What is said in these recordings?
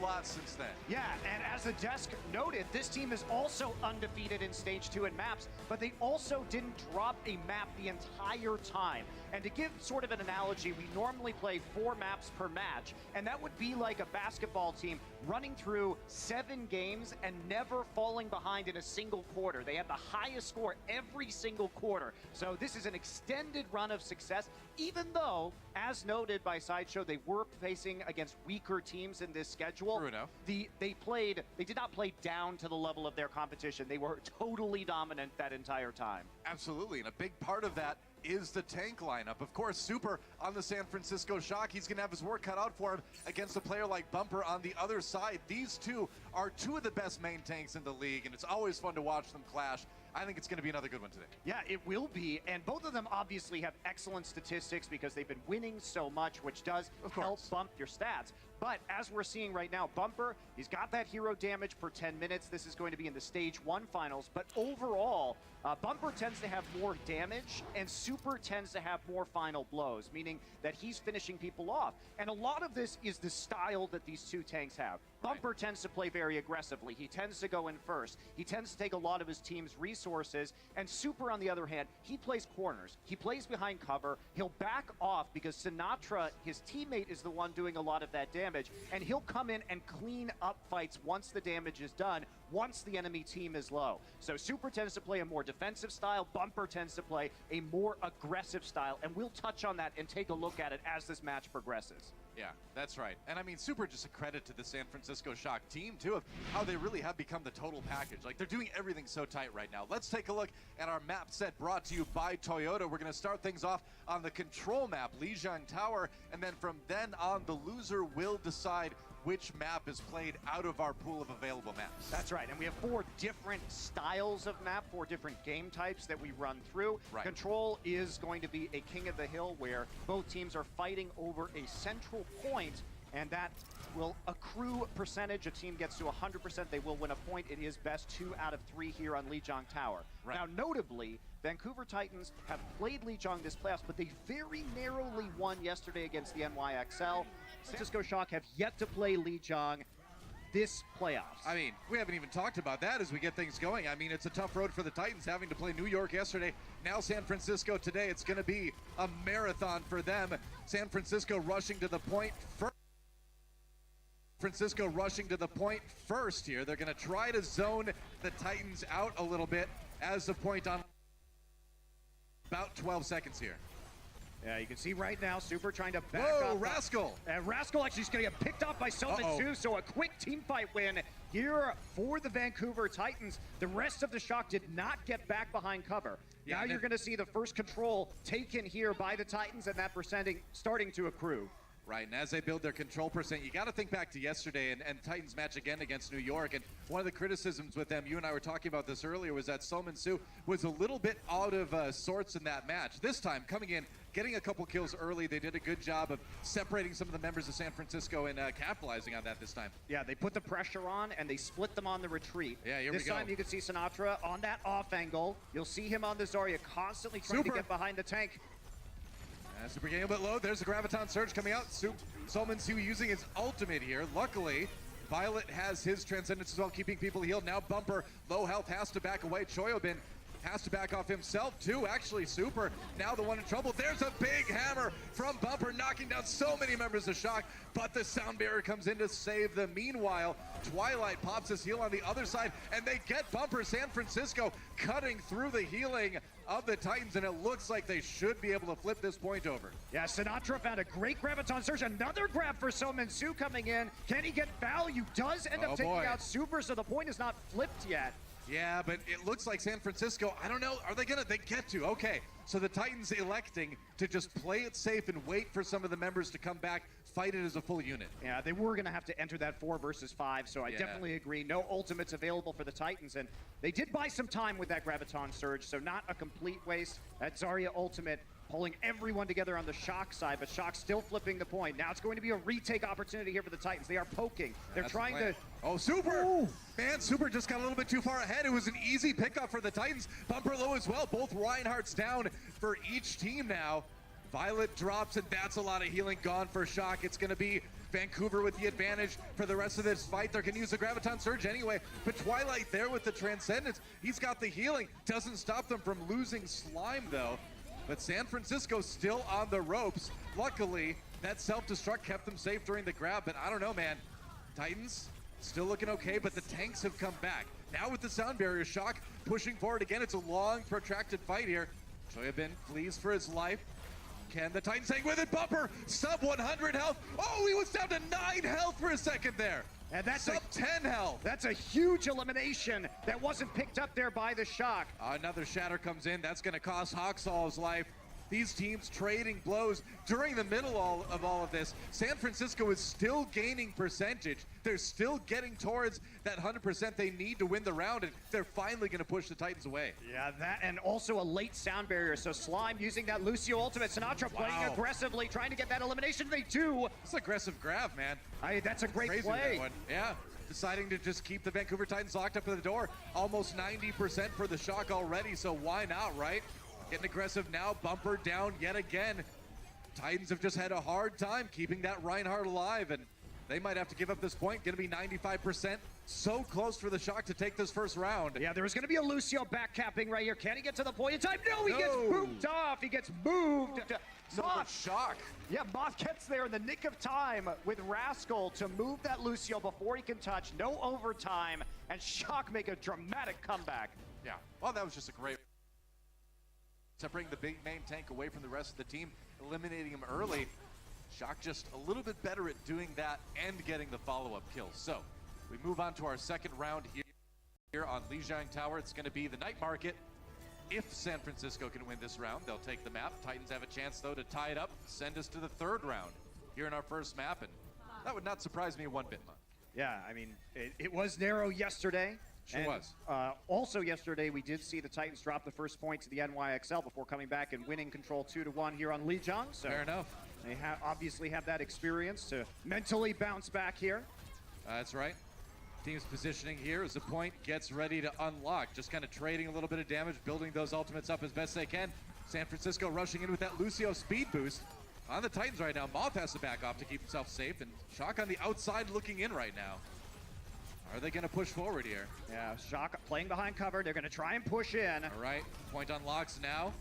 lot since then. Yeah, and as the desk noted, this team is also undefeated in Stage 2 in maps, but they also didn't drop a map the entire time. And to give sort of an analogy, we normally play 4 maps per match, and that would be like a basketball team running through 7 games and never falling behind in a single quarter. They had the highest score every single quarter. So this is an extended run of success, even though, as noted by Sideshow, they were facing against weaker teams in this schedule. Bruno. They did not play down to the level of their competition. They were totally dominant that entire time. Absolutely, and a big part of that is the tank lineup. Of course, Super on the San Francisco Shock, he's gonna have his work cut out for him against a player like Bumper on the other side. These two are two of the best main tanks in the league, and it's always fun to watch them clash. I think it's going to be another good one today. Yeah, it will be, and both of them obviously have excellent statistics because they've been winning so much, which does help bump your stats. But as we're seeing right now, Bumper, he's got that hero damage per 10 minutes. This is going to be in the Stage 1 finals, but overall, Bumper tends to have more damage, and Super tends to have more final blows, meaning that he's finishing people off. And a lot of this is the style that these two tanks have. Bumper tends to play very aggressively. He tends to go in first. He tends to take a lot of his team's resources. And Super, on the other hand, he plays corners. He plays behind cover. He'll back off because Sinatra, his teammate, is the one doing a lot of that damage. And he'll come in and clean up fights once the damage is done, once the enemy team is low. So Super tends to play a more defensive style. Bumper tends to play a more aggressive style. And we'll touch on that and take a look at it as this match progresses. Yeah, that's right. And I mean, Super just a credit to the San Francisco Shock team, too, of how they really have become the total package. Like, they're doing everything so tight right now. Let's take a look at our map set brought to you by Toyota. We're going to start things off on the control map, Lijiang Tower, and then from then on, the loser will decide which map is played out of our pool of available maps. That's right, and we have 4 different styles of map, 4 different game types that we run through. Right. Control is going to be a king of the hill where both teams are fighting over a central point, and that will accrue percentage. A team gets to 100%, they will win a point. It is best 2 out of 3 here on Lijiang Tower. Right. Now, notably, Vancouver Titans have played Lijiang this playoffs, but they very narrowly won yesterday against the NYXL. San Francisco Shock have yet to play Lijiang this playoffs. I mean, we haven't even talked about that as we get things going. I mean, it's a tough road for the Titans, having to play New York yesterday, now San Francisco today. It's going to be a marathon for them. San Francisco rushing to the point first. Francisco rushing to the point first here. They're going to try to zone the Titans out a little bit as the point on about 12 seconds here. Yeah, you can see right now, Super trying to back up. Whoa, Rascal! And Rascal actually is going to get picked up by Selman, so a quick team fight win here for the Vancouver Titans. The rest of the Shock did not get back behind cover. Yeah, now you're going to see the first control taken here by the Titans, and that percentage starting to accrue. Right, and as they build their control percent, you got to think back to yesterday and Titans match again against New York. And one of the criticisms with them, you and I were talking about this earlier, was that Solman Su was a little bit out of sorts in that match. This time, coming in, getting a couple kills early, they did a good job of separating some of the members of San Francisco and capitalizing on that this time. Yeah, they put the pressure on and they split them on the retreat. Yeah, here we go. This time you can see Sinatra on that off angle. You'll see him on the Zarya constantly trying to get behind the tank. Super getting a bit low. There's the Graviton Surge coming out. Solman Su using his ultimate here. Luckily, Violet has his Transcendence as well, keeping people healed. Now Bumper, low health, has to back away. Choyobin has to back off himself too. Actually, Super now the one in trouble. There's a big hammer from Bumper, knocking down so many members of Shock, but the sound barrier comes in to save them. Meanwhile, Twilight pops his heal on the other side, and they get Bumper. San Francisco cutting through the healing of the Titans, and it looks like they should be able to flip this point over. Yeah, Sinatra found a great Graviton Surge. Another grab for Solman Su coming in. Can he get value? Does end up taking out Super, so the point is not flipped yet. Yeah, but it looks like San Francisco, I don't know, are they gonna, they get to, okay. So the Titans electing to just play it safe and wait for some of the members to come back, fight it as a full unit. Yeah, they were gonna have to enter that 4 versus 5, so I definitely agree. No ultimates available for the Titans, and they did buy some time with that Graviton Surge, so not a complete waste. That Zarya ultimate pulling everyone together on the Shock side, but Shock still flipping the point. Now it's going to be a retake opportunity here for the Titans. They are poking. They're trying to... Oh, Super! Ooh. Man, Super just got a little bit too far ahead. It was an easy pickup for the Titans. Bumper low as well. Both Reinhardt's down for each team now. Violet drops, and that's a lot of healing gone for Shock. It's going to be Vancouver with the advantage for the rest of this fight. They're going to use the Graviton Surge anyway, but Twilight there with the Transcendence. He's got the healing. Doesn't stop them from losing Slime, though. But San Francisco still on the ropes. Luckily, that self-destruct kept them safe during the grab, but I don't know, man. Titans still looking okay, but the tanks have come back. Now with the sound barrier, Shock pushing forward again. It's a long, protracted fight here. Choyabin flees for his life. Can the Titans hang with it? Bumper, sub 100 health. Oh, he was down to 9 health for a second there. And that's sub 10 health. That's a huge elimination that wasn't picked up there by the Shock. Another shatter comes in. That's going to cost Hawksall his life. These teams trading blows during the middle of all of this. San Francisco is still gaining percentage. They're still getting towards that 100% they need to win the round, and they're finally going to push the Titans away. Yeah, that, and also a late sound barrier. So Slime using that Lucio ultimate. Sinatra playing aggressively, trying to get that elimination. They do. It's aggressive grab, man. That's a great Crazy play. That one. Yeah. Deciding to just keep the Vancouver Titans locked up at the door. Almost 90% for the Shock already, so why not, right? Getting aggressive now, Bumper down yet again. Titans have just had a hard time keeping that Reinhardt alive, and they might have to give up this point. Gonna be 95%. So close for the Shock to take this first round. Yeah, there was gonna be a Lucio backcapping right here. Can he get to the point in time? No, he gets booped off. He gets moved. So Shock. Yeah, Moth gets there in the nick of time with Rascal to move that Lucio before he can touch. No overtime, and Shock make a dramatic comeback. Yeah, well, that was just a great... Separating the big main tank away from the rest of the team, eliminating him early. Shock just a little bit better at doing that and getting the follow-up kills. So we move on to our second round here on Lijiang Tower. It's going to be the night market. If San Francisco can win this round, they'll take the map. Titans have a chance, though, to tie it up, send us to the third round here in our first map, and that would not surprise me one bit, Monk. Yeah, I mean, it was narrow yesterday. Sure was. Also yesterday, we did see the Titans drop the first point to the NYXL before coming back and winning control 2-1 here on Lijiang. So fair enough. They obviously have that experience to mentally bounce back here. That's right. Team's positioning here as the point gets ready to unlock. Just kind of trading a little bit of damage, building those ultimates up as best they can. San Francisco rushing in with that Lucio speed boost. On the Titans right now, Moth has to back off to keep himself safe, and Shock on the outside looking in right now. Are they going to push forward here? Yeah, Shock playing behind cover. They're going to try and push in. All right, point unlocks now.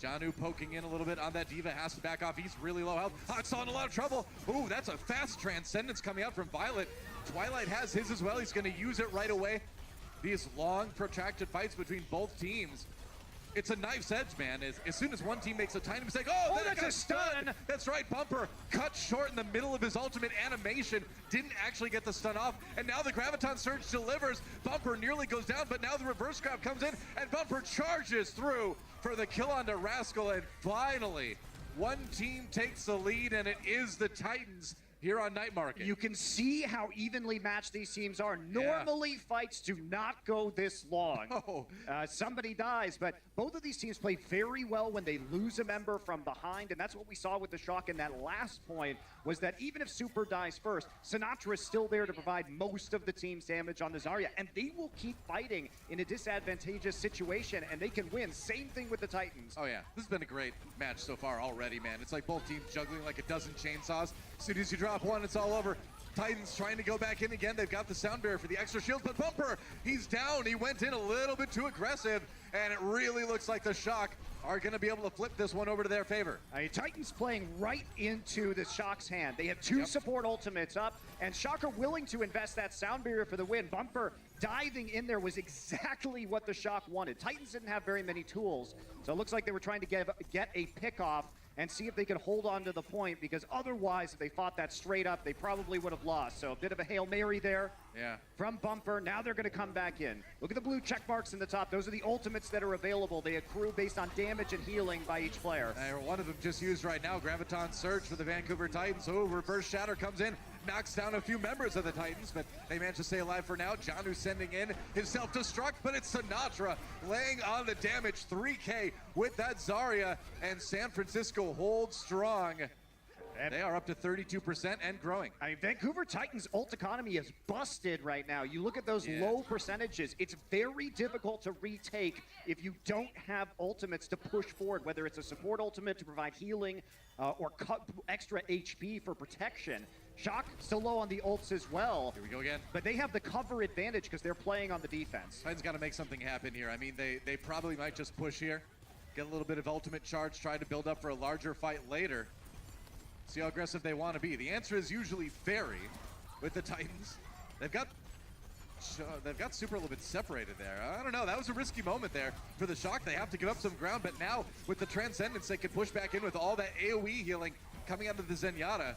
Janu poking in a little bit on that Diva, has to back off. He's really low health. Hawksaw in a lot of trouble. Ooh, that's a fast Transcendence coming out from Violet. Twilight has his as well. He's going to use it right away. These long, protracted fights between both teams. It's a knife's edge, man. As soon as one team makes a tiny mistake, that's a stun. That's right, Bumper cut short in the middle of his ultimate animation, didn't actually get the stun off, and now the Graviton Surge delivers. Bumper nearly goes down, but now the reverse grab comes in, and Bumper charges through for the kill onto Rascal, and finally, one team takes the lead, and it is the Titans here on Night Market. You can see how evenly matched these teams are. Normally, fights do not go this long. Somebody dies, but both of these teams play very well when they lose a member from behind, and that's what we saw with the Shock in that last point, was that even if Super dies first, Sinatra is still there to provide most of the team's damage on the Zarya, and they will keep fighting in a disadvantageous situation, and they can win. Same thing with the Titans. Oh yeah, this has been a great match so far already, man. It's like both teams juggling like a dozen chainsaws. As soon as you drop one, it's all over. Titans trying to go back in again. They've got the sound barrier for the extra shield, but Bumper, he's down. He went in a little bit too aggressive, and it really looks like the Shock are going to be able to flip this one over to their favor. Titans playing right into the Shock's hand. They have two support ultimates up, and Shock are willing to invest that sound barrier for the win. Bumper diving in there was exactly what the Shock wanted. Titans didn't have very many tools, so it looks like they were trying to get a pick off and see if they could hold on to the point, because otherwise, if they fought that straight up, they probably would have lost. So a bit of a Hail Mary there from Bumper. Now they're going to come back in. Look at the blue check marks in the top. Those are the ultimates that are available. They accrue based on damage and healing by each player. One of them just used right now, Graviton Surge for the Vancouver Titans. Oh, reverse shatter comes in, knocks down a few members of the Titans, but they managed to stay alive for now. Janu sending in his self-destruct, but it's Sinatra laying on the damage. 3K with that Zarya, and San Francisco holds strong. They are up to 32% and growing. I mean, Vancouver Titans' ult economy is busted right now. You look at those low percentages. It's very difficult to retake if you don't have ultimates to push forward, whether it's a support ultimate to provide healing or cut extra HP for protection. Shock still low on the ults as well. Here we go again. But they have the cover advantage because they're playing on the defense. Titans got to make something happen here. I mean, they probably might just push here, get a little bit of ultimate charge, try to build up for a larger fight later. See how aggressive they want to be. The answer is usually very with the Titans. They've got Super a little bit separated there. I don't know. That was a risky moment there for the Shock. They have to give up some ground, but now with the Transcendence, they can push back in with all that AoE healing coming out of the Zenyatta.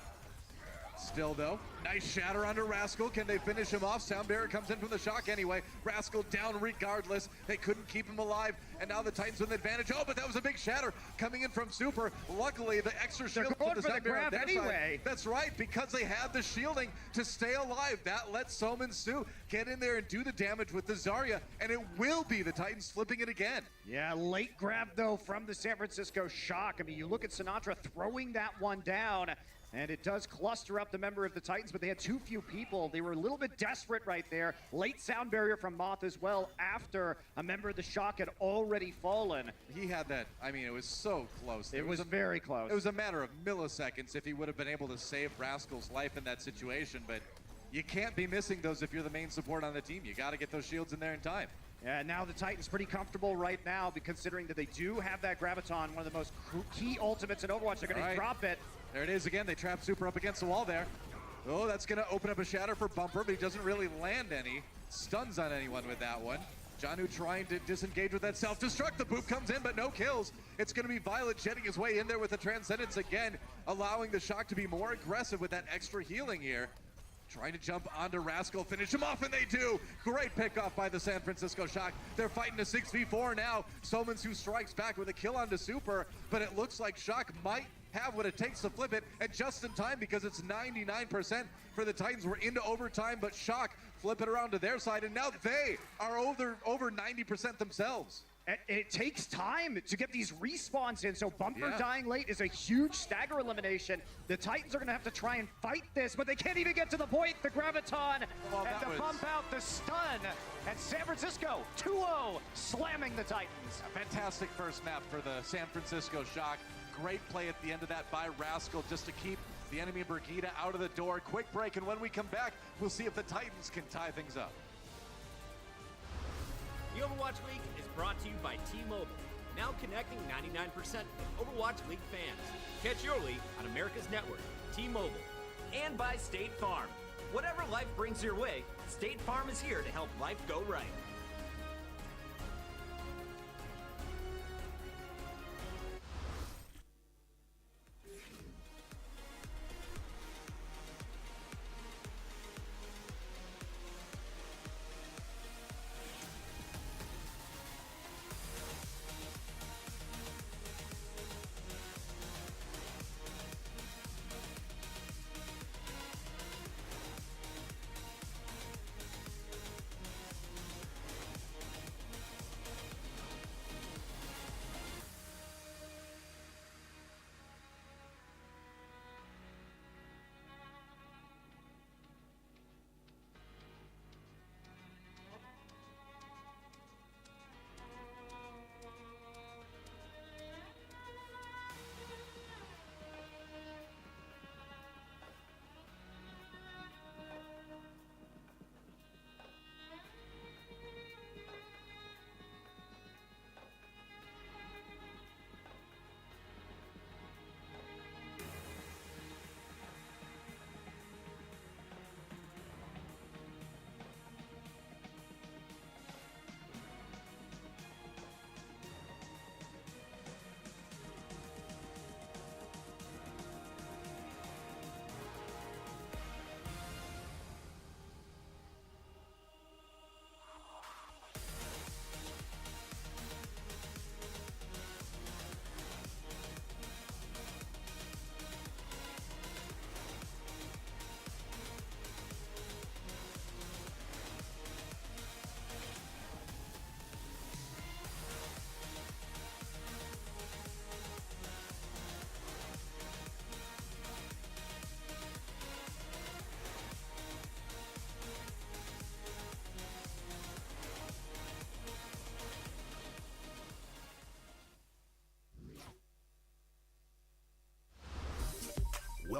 Still, though, nice shatter onto Rascal. Can they finish him off? Sound Barrier comes in from the Shock anyway. Rascal down regardless. They couldn't keep him alive, and now the Titans with an advantage. Oh, but that was a big shatter coming in from Super. Luckily, the extra shield They're going to the for Sound the Barrier on grab their anyway. side. That's right, because they had the shielding to stay alive. That lets Soman Su get in there and do the damage with the Zarya, and it will be the Titans flipping it again. Yeah, late grab, though, from the San Francisco Shock. I mean, you look at Sinatra throwing that one down, and it does cluster up the member of the Titans, but they had too few people. They were a little bit desperate right there. Late Sound Barrier from Moth as well after a member of the Shock had already fallen. He had that, I mean, it was so close. It was very close. It was a matter of milliseconds if he would have been able to save Rascal's life in that situation, but you can't be missing those if you're the main support on the team. You got to get those shields in there in time. Yeah, now the Titans pretty comfortable right now, considering that they do have that Graviton, one of the most key ultimates in Overwatch. They're going to drop it. There it is again. They trap Super up against the wall there. Oh, that's going to open up a shatter for Bumper, but he doesn't really land any stuns on anyone with that one. Janu trying to disengage with that self-destruct. The boop comes in, but no kills. It's going to be Violet jetting his way in there with the Transcendence again, allowing the Shock to be more aggressive with that extra healing here. Trying to jump onto Rascal, finish him off, and they do. Great pick off by the San Francisco Shock. They're fighting a 6v4 now. Soman Su strikes back with a kill onto Super, but it looks like Shock might have what it takes to flip it, and just in time because it's 99% for the Titans. We're into overtime, but Shock flip it around to their side, and now they are over 90% themselves. And it takes time to get these respawns in, so Bumper dying late is a huge stagger elimination. The Titans are going to have to try and fight this, but they can't even get to the point. The Graviton and the bump out, the stun, and San Francisco 2-0 slamming the Titans. A fantastic first map for the San Francisco Shock. Great play at the end of that by Rascal just to keep the enemy Brigida out of the door. Quick break, and when we come back, we'll see if the Titans can tie things up. The Overwatch League is brought to you by T-Mobile, now connecting 99% of Overwatch League fans. Catch your league on America's network, T-Mobile. And by State Farm. Whatever life brings your way, State Farm is here to help life go right.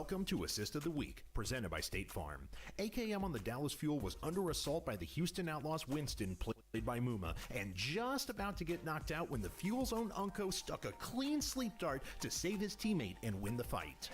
Welcome to Assist of the Week, presented by State Farm. AKM on the Dallas Fuel was under assault by the Houston Outlaws Winston, played by Muma, and just about to get knocked out when the Fuel's own Unko stuck a clean sleep dart to save his teammate and win the fight.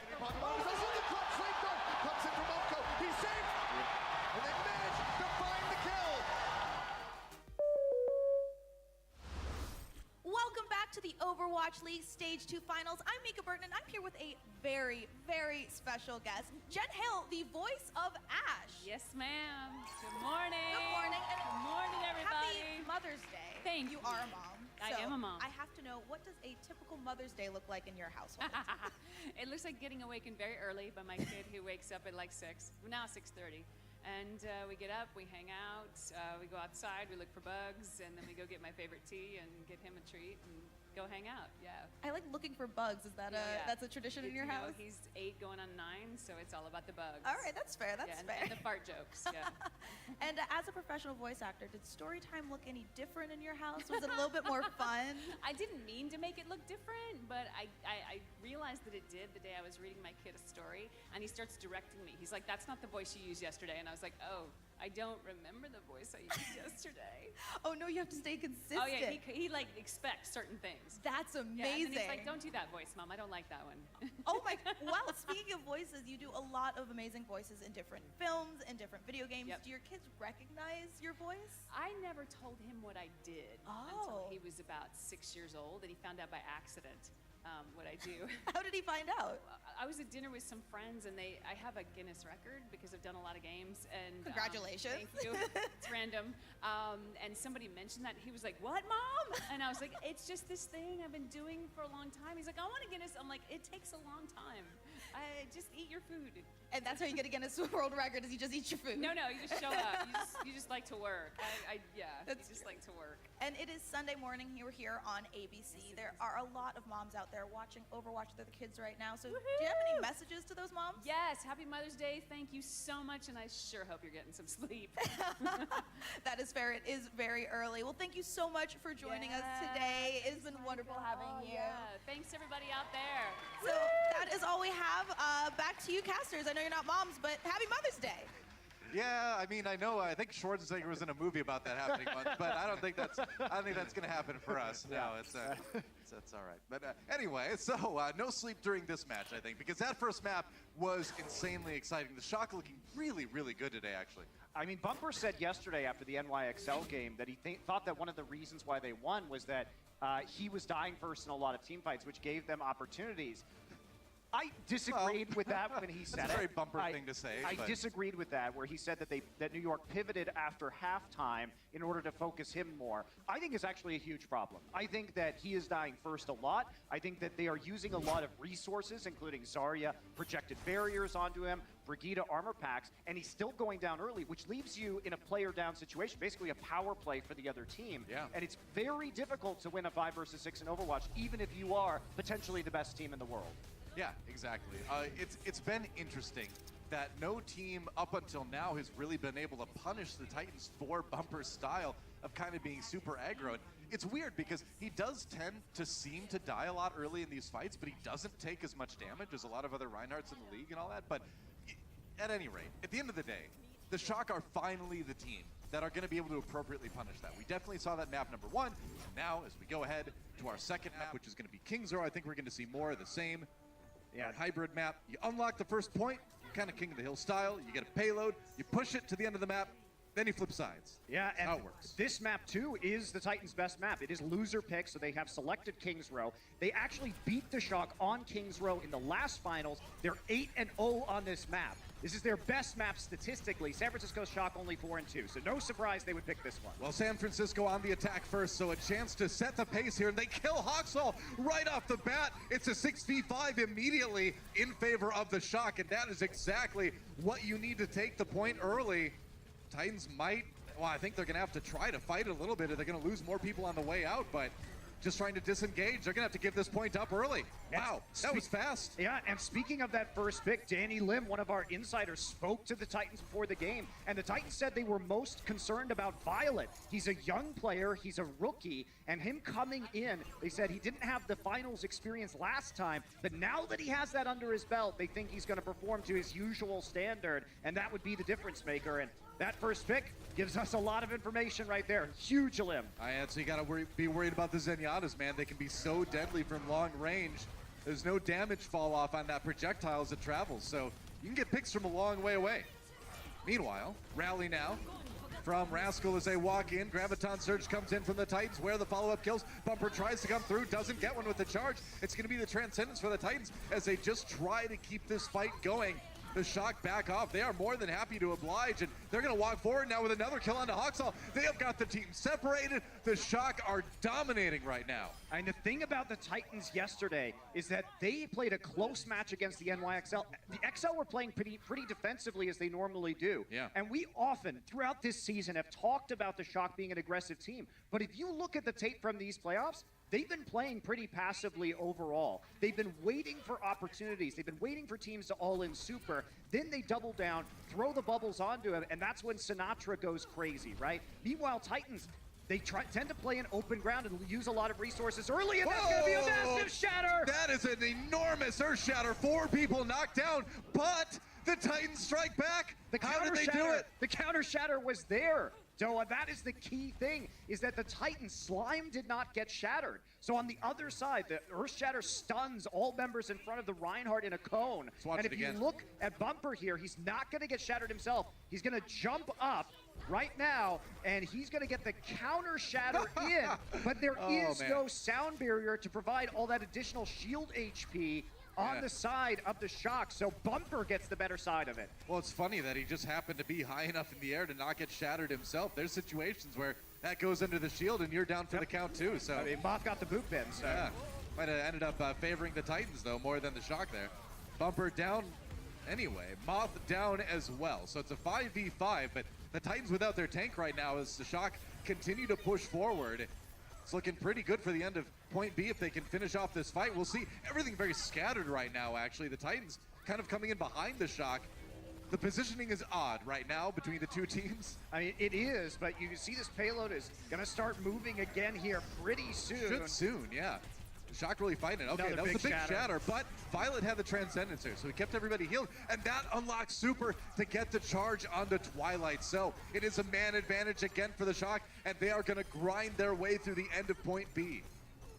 Welcome back to the Overwatch League Stage 2 Finals. I'm Mika Burton, and I'm here with a very, very special guest, Jen Hale, the voice of Ash. Yes, ma'am. Good morning. Good morning. And Good morning, everybody. Happy Mother's Day. Thank you. you. Are a mom. I am a mom. I have to know, what does a typical Mother's Day look like in your household? It looks like getting awakened very early by my kid who wakes up at like 6, now 6:30. And we get up, we hang out, we go outside, we look for bugs, and then we go get my favorite tea and get him a treat and go hang out. Yeah. I like looking for bugs. Is that that's a tradition in your house? He's 8 going on 9, so it's all about the bugs. All right, that's fair. That's fair. And the fart jokes. Yeah. And as a professional voice actor, did story time look any different in your house? Was it a little bit more fun? I didn't mean to make it look different, but I realized that it did the day I was reading my kid a story, and he starts directing me. He's like, "That's not the voice you used yesterday," and I was like, "Oh, I don't remember the voice I used yesterday." Oh no, you have to stay consistent. Oh yeah, he like expects certain things. That's Yeah, amazing. and then he's like, "Don't do that voice, Mom. I don't like that one." Oh my, well, speaking of voices, you do a lot of amazing voices in different films and different video games. Yep. Do your kids recognize your voice? I never told him what I did until Oh. he was about 6 years old, and he found out by accident what I do. How did he find out? I was at dinner with some friends, and I have a Guinness record because I've done a lot of games. And Congratulations. Thank you. It's random. And somebody mentioned that. He was like, "What, Mom?" And I was like, "It's just this thing I've been doing for a long time." He's like, "I want a Guinness." I'm like, "It takes a long time. Just eat your food." And that's how you get a Guinness World Record, is you just eat your food. No, you just show up. You just like to work. You just like to work. And it is Sunday morning here on ABC. There are a lot of moms out there watching Overwatch with their kids right now. So do you have any messages to those moms? Yes, happy Mother's Day. Thank you so much, and I sure hope you're getting some sleep. That is fair. It is very early. Well, thank you so much for joining us today. It's been wonderful having you. Yeah. Thanks, everybody out there. So that is all we have. Back to you, casters. I know you're not moms, but happy Mother's Day. Yeah, I mean, I think Schwarzenegger was in a movie about that happening once, but I don't think that's going to happen for us. No, it's all right. But anyway, so no sleep during this match, I think, because that first map was insanely exciting. The Shock looking really, really good today, actually. I mean, Bumper said yesterday after the NYXL game that he thought that one of the reasons why they won was that he was dying first in a lot of team fights, which gave them opportunities. I disagreed with that when he said that's a very Bumper thing to say. I but disagreed with that, where he said that New York pivoted after halftime in order to focus him more. I think it's actually a huge problem. I think that he is dying first a lot. I think that they are using a lot of resources, including Zarya, projected barriers onto him, Brigitte armor packs, and he's still going down early, which leaves you in a player down situation, basically a power play for the other team. Yeah. And it's very difficult to win a 5 versus 6 in Overwatch, even if you are potentially the best team in the world. Yeah, exactly. It's been interesting that no team up until now has really been able to punish the Titans for Bumper's style of kind of being super aggro. It's weird because he does tend to seem to die a lot early in these fights, but he doesn't take as much damage as a lot of other Reinhardts in the league and all that. But at any rate, at the end of the day, the Shock are finally the team that are going to be able to appropriately punish that. We definitely saw that map number 1. Now, as we go ahead to our second map, which is going to be King's Row, I think we're going to see more of the same. Yeah, hybrid map. You unlock the first point, kind of King of the Hill style. You get a payload, you push it to the end of the map, then you flip sides. Yeah, and how it works. This map, too, is the Titans' best map. It is loser pick, so they have selected King's Row. They actually beat the Shock on King's Row in the last finals. They're 8-0 on this map. This is their best map statistically. San Francisco Shock only 4-2, so no surprise they would pick this one. Well, San Francisco on the attack first, so a chance to set the pace here, and they kill Hawksall right off the bat. It's a 6v5 immediately in favor of the Shock, and that is exactly what you need to take the point early. Titans might, well, I think they're going to have to try to fight a little bit, or they're going to lose more people on the way out, but just trying to disengage. They're going to have to give this point up early. Wow, that was fast. Yeah, and speaking of that first pick, Danny Lim, one of our insiders, spoke to the Titans before the game, and the Titans said they were most concerned about Violet. He's a young player, he's a rookie, and him coming in, they said he didn't have the finals experience last time, but now that he has that under his belt, they think he's going to perform to his usual standard, and that would be the difference maker. And that first pick gives us a lot of information right there. Huge limb. So you got to be worried about the Zenyatta's, man. They can be so deadly from long range. There's no damage fall off on that projectile as it travels, so you can get picks from a long way away. Meanwhile, rally now from Rascal as they walk in. Graviton Surge comes in from the Titans, where the follow-up kills. Bumper tries to come through, doesn't get one with the charge. It's going to be the Transcendence for the Titans as they just try to keep this fight going. The Shock back off. They are more than happy to oblige, and they're going to walk forward now with another kill onto Hawksall. They have got the team separated. The Shock are dominating right now. And the thing about the Titans yesterday is that they played a close match against the NYXL. The XL were playing pretty defensively as they normally do. Yeah. And we often, throughout this season, have talked about the Shock being an aggressive team. But if you look at the tape from these playoffs, they've been playing pretty passively overall. They've been waiting for opportunities. They've been waiting for teams to all in super. Then they double down, throw the bubbles onto him, and that's when Sinatra goes crazy, right? Meanwhile, Titans, they tend to play in open ground and use a lot of resources early, and that's going to be a massive shatter. That is an enormous Earth Shatter. 4 people knocked down, but the Titans strike back. How did they do it? The counter shatter was there. So that is the key thing, is that the Titans slime did not get shattered. So on the other side, the Earth Shatter stuns all members in front of the Reinhardt in a cone. And if you look at Bumper here, he's not going to get shattered himself. He's going to jump up right now, and he's going to get the counter shatter in. But there is no sound barrier to provide all that additional shield HP on the side of the Shock, so Bumper gets the better side of it. Well, it's funny that he just happened to be high enough in the air to not get shattered himself. There's situations where that goes under the shield and you're down for the count too. So I mean, Moth got the boot pin. So. Yeah, might have ended up favoring the Titans though more than the Shock there. Bumper down anyway. Moth down as well. So it's a 5v5, but the Titans without their tank right now as the Shock continue to push forward. It's looking pretty good for the end of point B if they can finish off this fight. We'll see. Everything very scattered right now, actually. The Titans kind of coming in behind the Shock. The positioning is odd right now between the two teams. I mean, it is, but you can see this payload is going to start moving again here pretty soon. Should soon, yeah. The Shock really fighting it. Okay, Another that was a big shatter. shatter, but Violet had the Transcendence here, so he kept everybody healed, and that unlocks Super to get the charge onto Twilight. So it is a man advantage again for the Shock, and they are going to grind their way through the end of point B.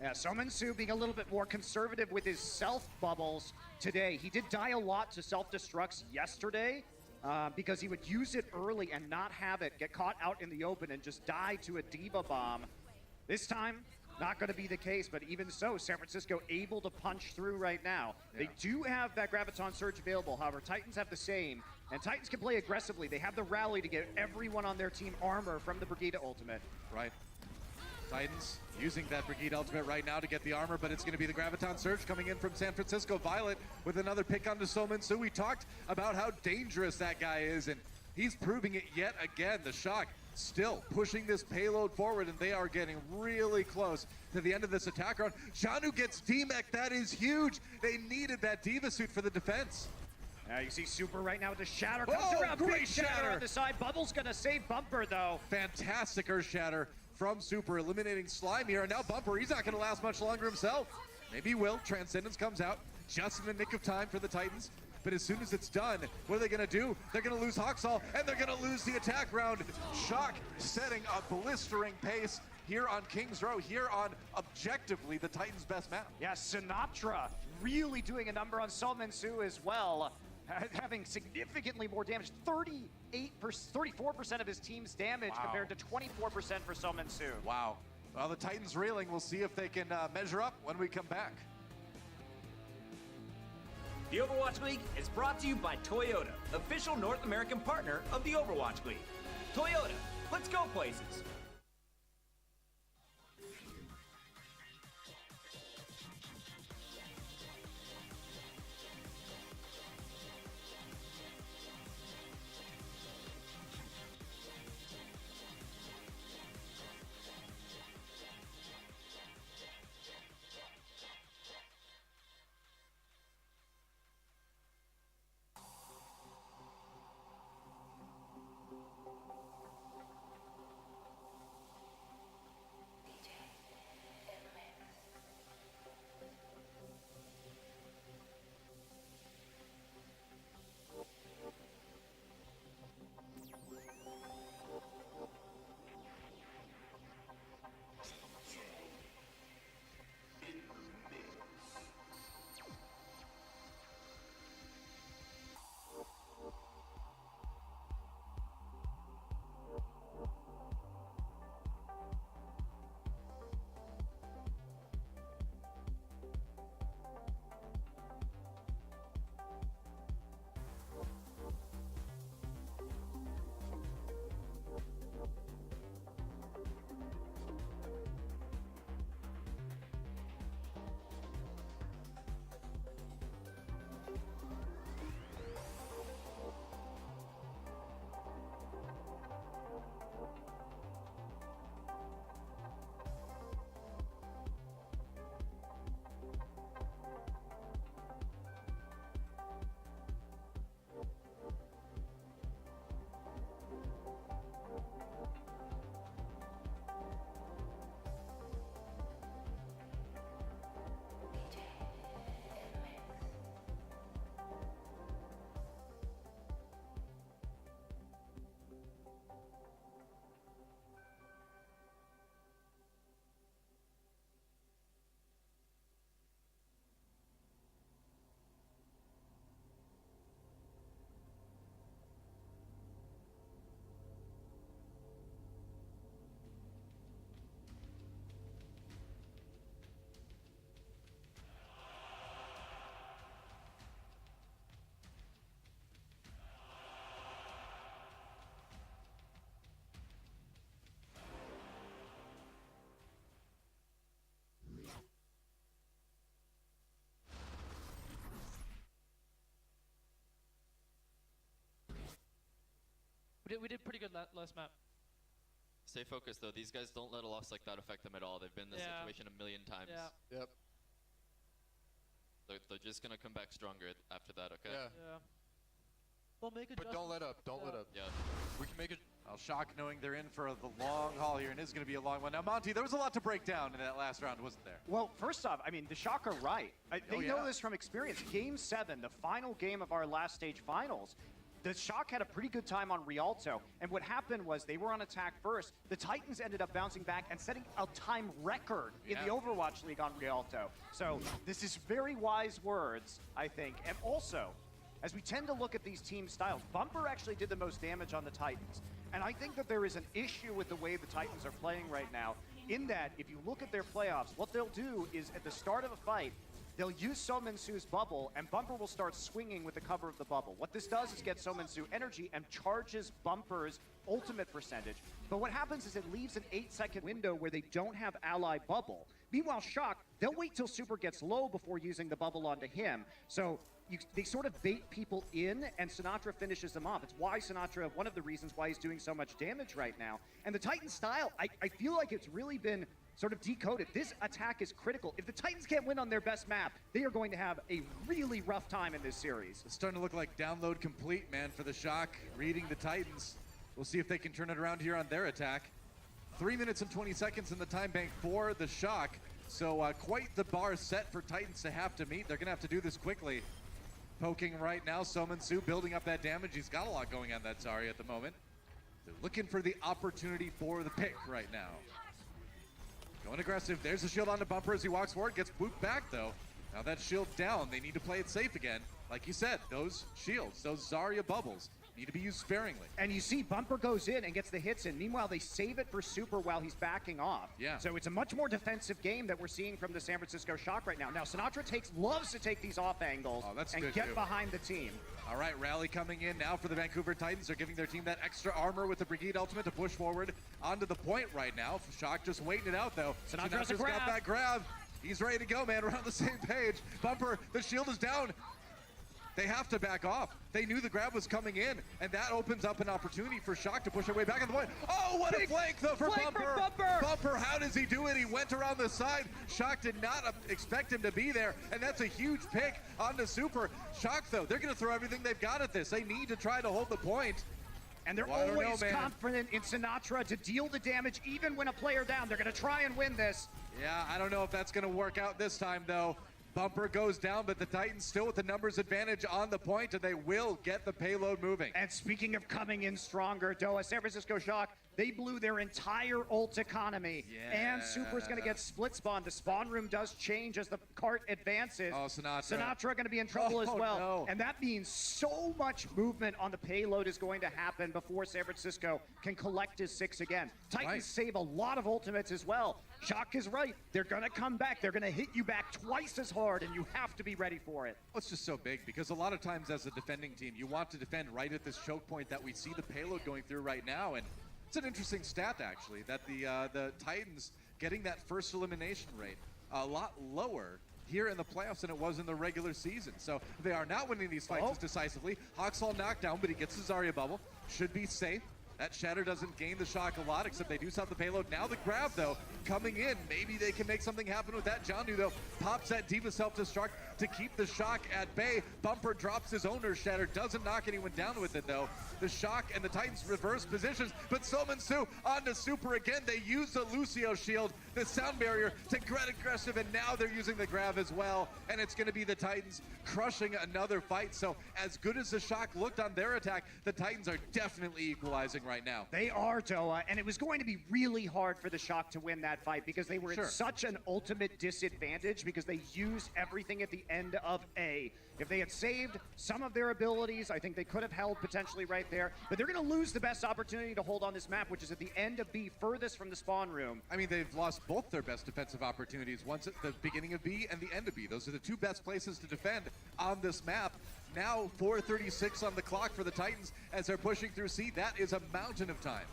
Yeah, Sominsu being a little bit more conservative with his self bubbles today. He did die a lot to self-destructs yesterday because he would use it early and not have it get caught out in the open and just die to a Diva Bomb. This time, not going to be the case, but even so, San Francisco able to punch through right now. Yeah. They do have that Graviton Surge available, however, Titans have the same, and Titans can play aggressively. They have the rally to get everyone on their team armor from the Brigida ultimate. Right. Titans using that Brigida ultimate right now to get the armor, but it's going to be the Graviton Surge coming in from San Francisco. Violet with another pick onto Sominsu. We talked about how dangerous that guy is, and he's proving it yet again. The Shock still pushing this payload forward, and they are getting really close to the end of this attack round. Janu gets D-Mech. That is huge. They needed that Diva suit for the defense. You see Super right now with the shatter. Comes around, great big shatter on the side. Bubble's going to save Bumper, though. Fantastic Earth Shatter from Super, eliminating Slime here. And now Bumper, he's not going to last much longer himself. Maybe he will. Transcendence comes out just in the nick of time for the Titans. But as soon as it's done, what are they going to do? They're going to lose Hawksall, and they're going to lose the attack round. Shock setting a blistering pace here on Kings Row, here on, objectively, the Titans' best map. Yeah, Sinatra really doing a number on Sominsu as well, having significantly more damage. 34% of his team's damage compared to 24% for Sominsu. Wow. Well, the Titans reeling. We'll see if they can measure up when we come back. The Overwatch League is brought to you by Toyota, official North American partner of the Overwatch League. Toyota, let's go places. We did pretty good last map. Stay focused though. These guys don't let a loss like that affect them at all. They've been in this situation a million times. Yeah. Yep. They're just gonna come back stronger after that. Okay. Yeah. They'll make But don't let up. Don't let up. Yeah. We can make it. Well, Shock knowing they're in for the long haul here, and it's going to be a long one. Now, Monty, there was a lot to break down in that last round, wasn't there? Well, first off, I mean, the Shock are right. They know this from experience. Game 7, the final game of our last stage finals, the Shock had a pretty good time on Rialto, and what happened was they were on attack first. The Titans ended up bouncing back and setting a time record in the Overwatch League on Rialto. So this is very wise words, I think. And also, as we tend to look at these team styles, Bumper actually did the most damage on the Titans. And I think that there is an issue with the way the Titans are playing right now, in that if you look at their playoffs, what they'll do is at the start of a fight, they'll use Sominsu's bubble, and Bumper will start swinging with the cover of the bubble. What this does is get Sominsu energy and charges Bumper's ultimate percentage. But what happens is it leaves an 8-second window where they don't have ally bubble. Meanwhile, Shock, they'll wait till Super gets low before using the bubble onto him. So they sort of bait people in, and Sinatra finishes them off. It's why Sinatra, one of the reasons why he's doing so much damage right now. And the Titan style, I feel like it's really been sort of decoded. This attack is critical. If the Titans can't win on their best map, they are going to have a really rough time in this series. It's starting to look like download complete, man, for the Shock, reading the Titans. We'll see if they can turn it around here on their attack. 3 minutes and 20 seconds in the time bank for the Shock. So quite the bar set for Titans to have to meet. They're going to have to do this quickly. Poking right now, Sominsu building up that damage. He's got a lot going on that Zarya at the moment. They're looking for the opportunity for the pick right now. Going aggressive. There's the shield on the Bumper as he walks forward. Gets booped back though. Now that shield down. They need to play it safe again. Like you said, those shields, those Zarya bubbles, need to be used sparingly. And you see Bumper goes in and gets the hits in. Meanwhile, they save it for Super while he's backing off. Yeah. So it's a much more defensive game that we're seeing from the San Francisco Shock right now. Now, Sinatra loves to take these off angles and get behind the team. All right, rally coming in now for the Vancouver Titans. They're giving their team that extra armor with the Brigade ultimate to push forward onto the point right now. Shock just waiting it out though. Sinatra's got that grab. He's ready to go, man. We're on the same page. Bumper, the shield is down. They have to back off. They knew the grab was coming in, and that opens up an opportunity for Shock to push their way back on the point. Oh, what a flank, though, for Bumper. Bumper, how does he do it? He went around the side. Shock did not expect him to be there, and that's a huge pick on the Super. Shock, though, they're going to throw everything they've got at this. They need to try to hold the point. And they're always confident in Sinatra to deal the damage, even when a player down. They're going to try and win this. Yeah, I don't know if that's going to work out this time, though. Bumper goes down, but the Titans still with the numbers advantage on the point, and they will get the payload moving. And speaking of coming in stronger, Doa, San Francisco Shock, they blew their entire ult economy. Yeah. And Super's going to get split spawn. The spawn room does change as the cart advances. Oh, Sinatra. Sinatra going to be in trouble as well. No. And that means so much movement on the payload is going to happen before San Francisco can collect his 6 again. Titans save a lot of ultimates as well. Shock is right. They're going to come back. They're going to hit you back twice as hard, and you have to be ready for it. Well, it's just so big because a lot of times as a defending team, you want to defend right at this choke point that we see the payload going through right now. And it's an interesting stat, actually, that the Titans getting that first elimination rate a lot lower here in the playoffs than it was in the regular season. So they are not winning these fights as decisively. Hawksall knocked down, but he gets the Zarya bubble. Should be safe. That Shatter doesn't gain the Shock a lot, except they do stop the payload. Now the grab, though, coming in. Maybe they can make something happen with that. Jondu, though, pops that Diva self-destruct to keep the Shock at bay. Bumper drops his owner's Shatter. Doesn't knock anyone down with it, though. The Shock and the Titans reverse positions, but Sominsu onto Super again. They use the Lucio shield, the sound barrier, to get aggressive, and now they're using the grab as well. And it's going to be the Titans crushing another fight. So as good as the Shock looked on their attack, the Titans are definitely equalizing right now. They are, Doa, and it was going to be really hard for the Shock to win that fight because they were in such an ultimate disadvantage because they used everything at the end of A. If they had saved some of their abilities, I think they could have held potentially right there, but they're going to lose the best opportunity to hold on this map, which is at the end of B, furthest from the spawn room. I mean, they've lost both their best defensive opportunities, once at the beginning of B and the end of B. Those are the two best places to defend on this map. Now 4:36 on the clock for the Titans as they're pushing through C. That is a mountain of time.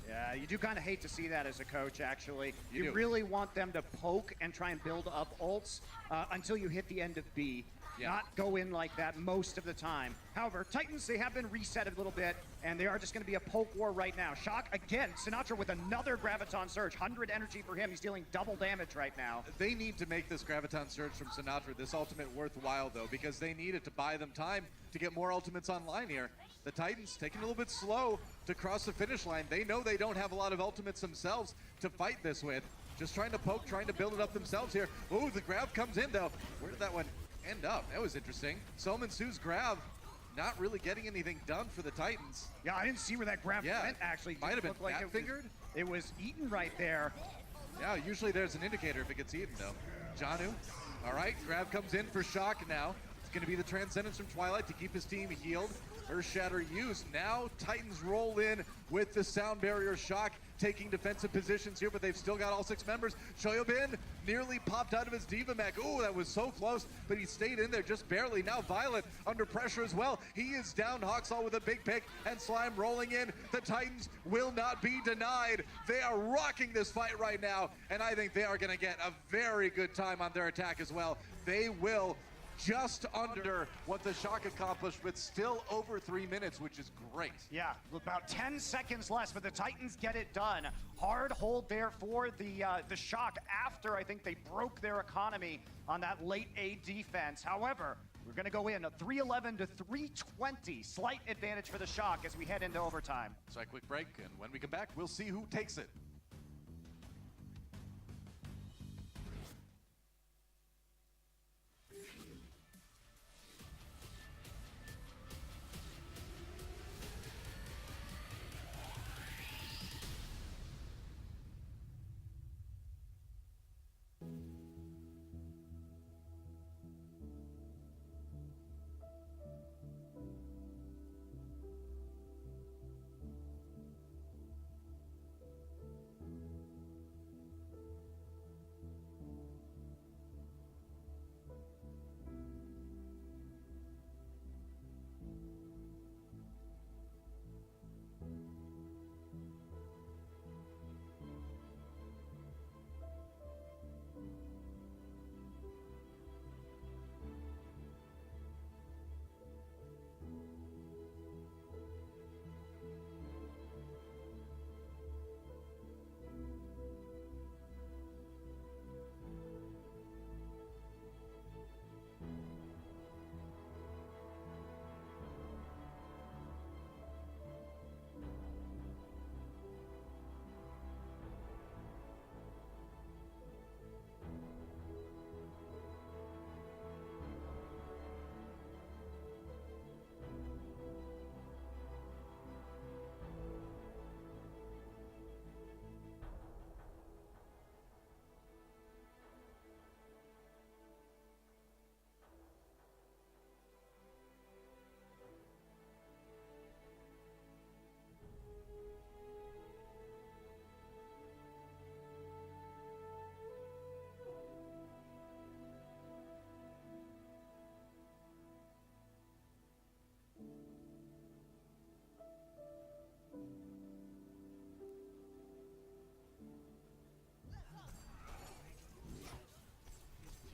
Yeah, you do kind of hate to see that as a coach, actually. You do. really want them to poke and try and build up ults until you hit the end of B. not go in like that most of the time. However, Titans, they have been reset a little bit, and they are just going to be a poke war right now. Shock, again, Sinatra with another Graviton Surge. 100 energy for him. He's dealing double damage right now. They need to make this Graviton Surge from Sinatra, this ultimate, worthwhile, though, because they need it to buy them time to get more ultimates online here. The Titans taking a little bit slow to cross the finish line. They know they don't have a lot of ultimates themselves to fight this with. Just trying to poke, trying to build it up themselves here. Oh, the grab comes in, though. Where did that one end up? That was interesting. Solman Su's grab not really getting anything done for the Titans. Yeah, I didn't see where that grab went, actually. Might have been like fingered. It was eaten right there. Yeah, usually there's an indicator if it gets eaten, though. Janu, all right, grab comes in for Shock now. It's going to be the Transcendence from Twilight to keep his team healed. Earth Shatter used. Now Titans roll in with the Sound Barrier. Shock taking defensive positions here, but they've still got all 6 members. Shoyobin nearly popped out of his Diva Mech. Ooh, that was so close, but he stayed in there just barely. Now Violet under pressure as well. He is down. Hawksaw with a big pick, and Slime rolling in. The Titans will not be denied. They are rocking this fight right now, and I think they are going to get a very good time on their attack as well. They will just under what the Shock accomplished, but still over 3 minutes, which is great. Yeah, about 10 seconds less, but the Titans get it done. Hard hold there for the Shock after I think they broke their economy on that late A defense. However, we're going to go in a 311 to 320. Slight advantage for the Shock as we head into overtime. So a quick break, and when we come back, we'll see who takes it.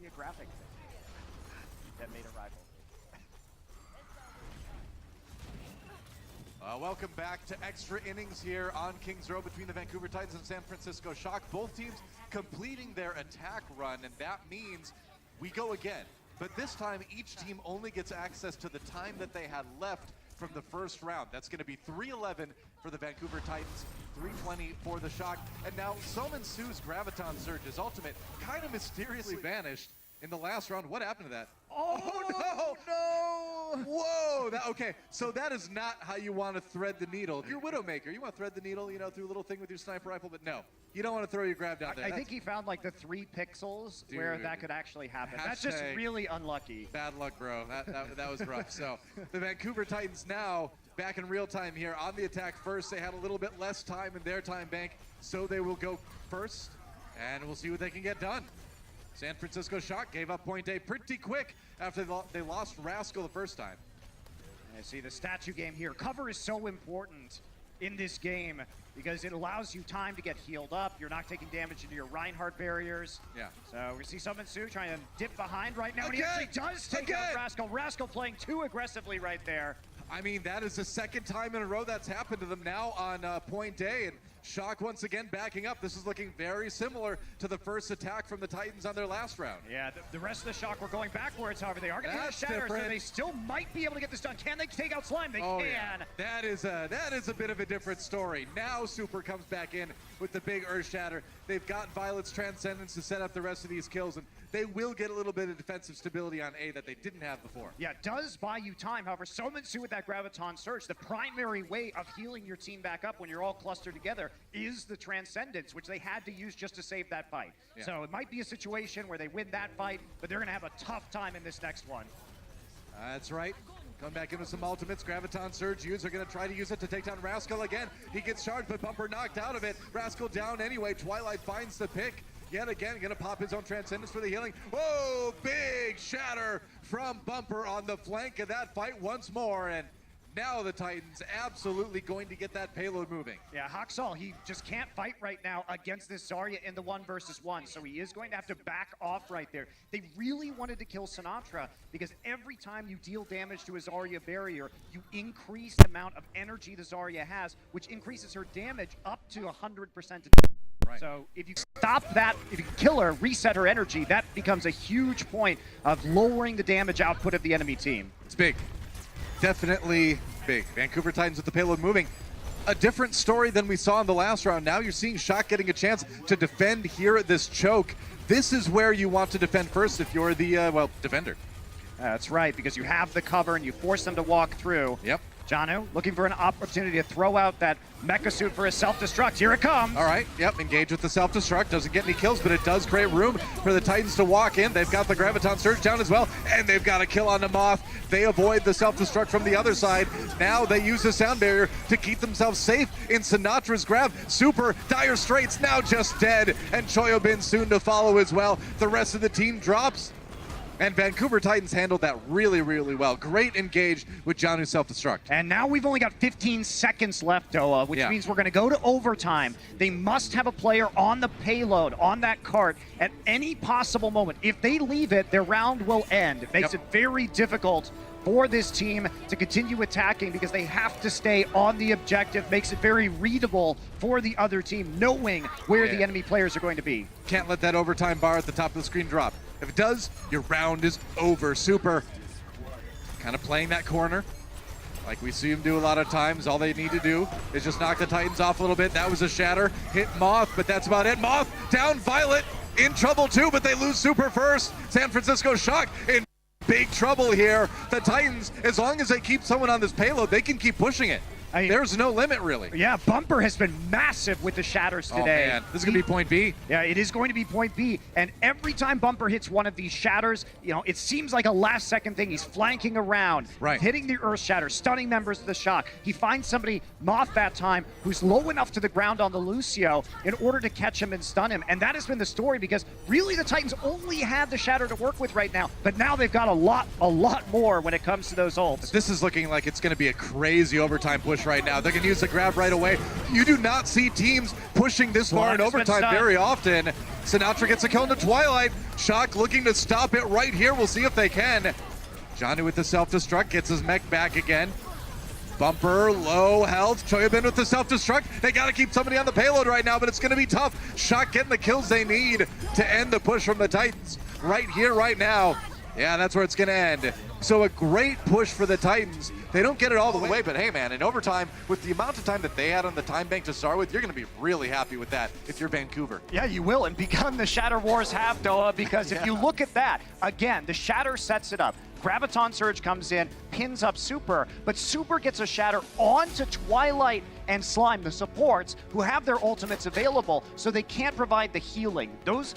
Geographic that made a rival. Welcome back to extra innings here on Kings Row between the Vancouver Titans and San Francisco Shock. Both teams completing their attack run, and that means we go again. But this time, each team only gets access to the time that they had left from the first round. That's going to be 3:11 for the Vancouver Titans, 3:20 for the Shock. And now Solman Su's Graviton Surge, his ultimate, kind of mysteriously vanished in the last round. What happened to that? Oh, no! Whoa! Okay, so that is not how you want to thread the needle. If you're Widowmaker, you want to thread the needle, you know, through a little thing with your sniper rifle, but no. You don't want to throw your grab down there. I think he found like the 3 pixels where that could actually happen. That's just Hashtag really unlucky. Bad luck, bro. That was rough. So the Vancouver Titans now back in real time here on the attack first. They had a little bit less time in their time bank, so they will go first, and we'll see what they can get done. San Francisco Shock gave up point A pretty quick after they lost Rascal the first time. I see the statue game here. Cover is so important in this game because it allows you time to get healed up. You're not taking damage into your Reinhardt barriers. Yeah. So we see Summon Su trying to dip behind right now. And he Again! actually does take out Rascal. Rascal playing too aggressively right there. I mean, that is the second time in a row that's happened to them now on Point A. And Shock once again backing up. This is looking very similar to the first attack from the Titans on their last round. Yeah, the rest of the Shock were going backwards. However, they are going to get a shatter, so they still might be able to get this done. Can they take out Slime? They can. Yeah. That is a bit of a different story. Now Super comes back in with the big Earth Shatter. They've got Violet's Transcendence to set up the rest of these kills, and they will get a little bit of defensive stability on A that they didn't have before. Yeah, it does buy you time. However, Summon Su with that Graviton Surge, the primary way of healing your team back up when you're all clustered together is the Transcendence, which they had to use just to save that fight. Yeah. So it might be a situation where they win that fight, but they're going to have a tough time in this next one. That's right. Come back in with some ultimates. Graviton Surge used. They're going to try to use it to take down Rascal again. He gets charged, but Bumper knocked out of it. Rascal down anyway. Twilight finds the pick. Yet again, going to pop his own Transcendence for the healing. Whoa, big shatter from Bumper on the flank of that fight once more. And now the Titans absolutely going to get that payload moving. Yeah, Haksal, he just can't fight right now against this Zarya in the 1 versus 1, so he is going to have to back off right there. They really wanted to kill Sinatra because every time you deal damage to a Zarya barrier, you increase the amount of energy the Zarya has, which increases her damage up to 100%. Right. So if you stop that, if you kill her, reset her energy, that becomes a huge point of lowering the damage output of the enemy team. It's big. Definitely big. Vancouver Titans with the payload moving. A different story than we saw in the last round. Now you're seeing Shock getting a chance to defend here at this choke. This is where you want to defend first if you're the, defender. That's right, because you have the cover and you force them to walk through. Yep. Janu looking for an opportunity to throw out that mecha suit for a self-destruct. Here it comes. All right, yep, engage with the self-destruct. Doesn't get any kills, but it does create room for the Titans to walk in. They've got the Graviton Surge down as well, and they've got a kill on the Moth. They avoid the self-destruct from the other side. Now they use the sound barrier to keep themselves safe in Sinatra's grab. Super Dire Straits now just dead, and Choyobin soon to follow as well. The rest of the team drops. And Vancouver Titans handled that really, really well. Great engage with Janu's self-destruct. And now we've only got 15 seconds left, Doa, which means we're going to go to overtime. They must have a player on the payload, on that cart, at any possible moment. If they leave it, their round will end. It makes it very difficult for this team to continue attacking because they have to stay on the objective. Makes it very readable for the other team, knowing where the enemy players are going to be. Can't let that overtime bar at the top of the screen drop. If it does, your round is over. Super kind of playing that corner like we see him do a lot of times. All they need to do is just knock the Titans off a little bit. That was a shatter. Hit Moth, but that's about it. Moth down, Violet in trouble too, but they lose Super first. San Francisco Shock in big trouble here. The Titans, as long as they keep someone on this payload, they can keep pushing it. There's no limit, really. Yeah, Bumper has been massive with the shatters today. Oh, man. This is going to be point B. Yeah, it is going to be point B. And every time Bumper hits one of these shatters, you know, it seems like a last-second thing. He's flanking around, hitting the Earth Shatter, stunning members of the Shock. He finds somebody, Moth that time, who's low enough to the ground on the Lucio in order to catch him and stun him. And that has been the story because really the Titans only have the Shatter to work with right now. But now they've got a lot more when it comes to those ults. This is looking like it's going to be a crazy overtime push right now. They're going to use the grab right away. You do not see teams pushing this far in overtime very often. Sinatra gets a kill into Twilight. Shock looking to stop it right here. We'll see if they can. Johnny with the self-destruct gets his mech back again. Bumper, low health. Choyobin with the self-destruct. They got to keep somebody on the payload right now, but it's going to be tough. Shock getting the kills they need to end the push from the Titans right here, right now. Yeah, that's where it's going to end. So a great push for the Titans. They don't get it all the way, but hey, man, in overtime, with the amount of time that they had on the time bank to start with, you're going to be really happy with that if you're Vancouver. Yeah, you will, and become the Shatter Wars have, Doa, because if you look at that, again, the Shatter sets it up. Graviton Surge comes in, pins up Super, but Super gets a Shatter onto Twilight and Slime, the supports, who have their ultimates available, so they can't provide the healing. Those,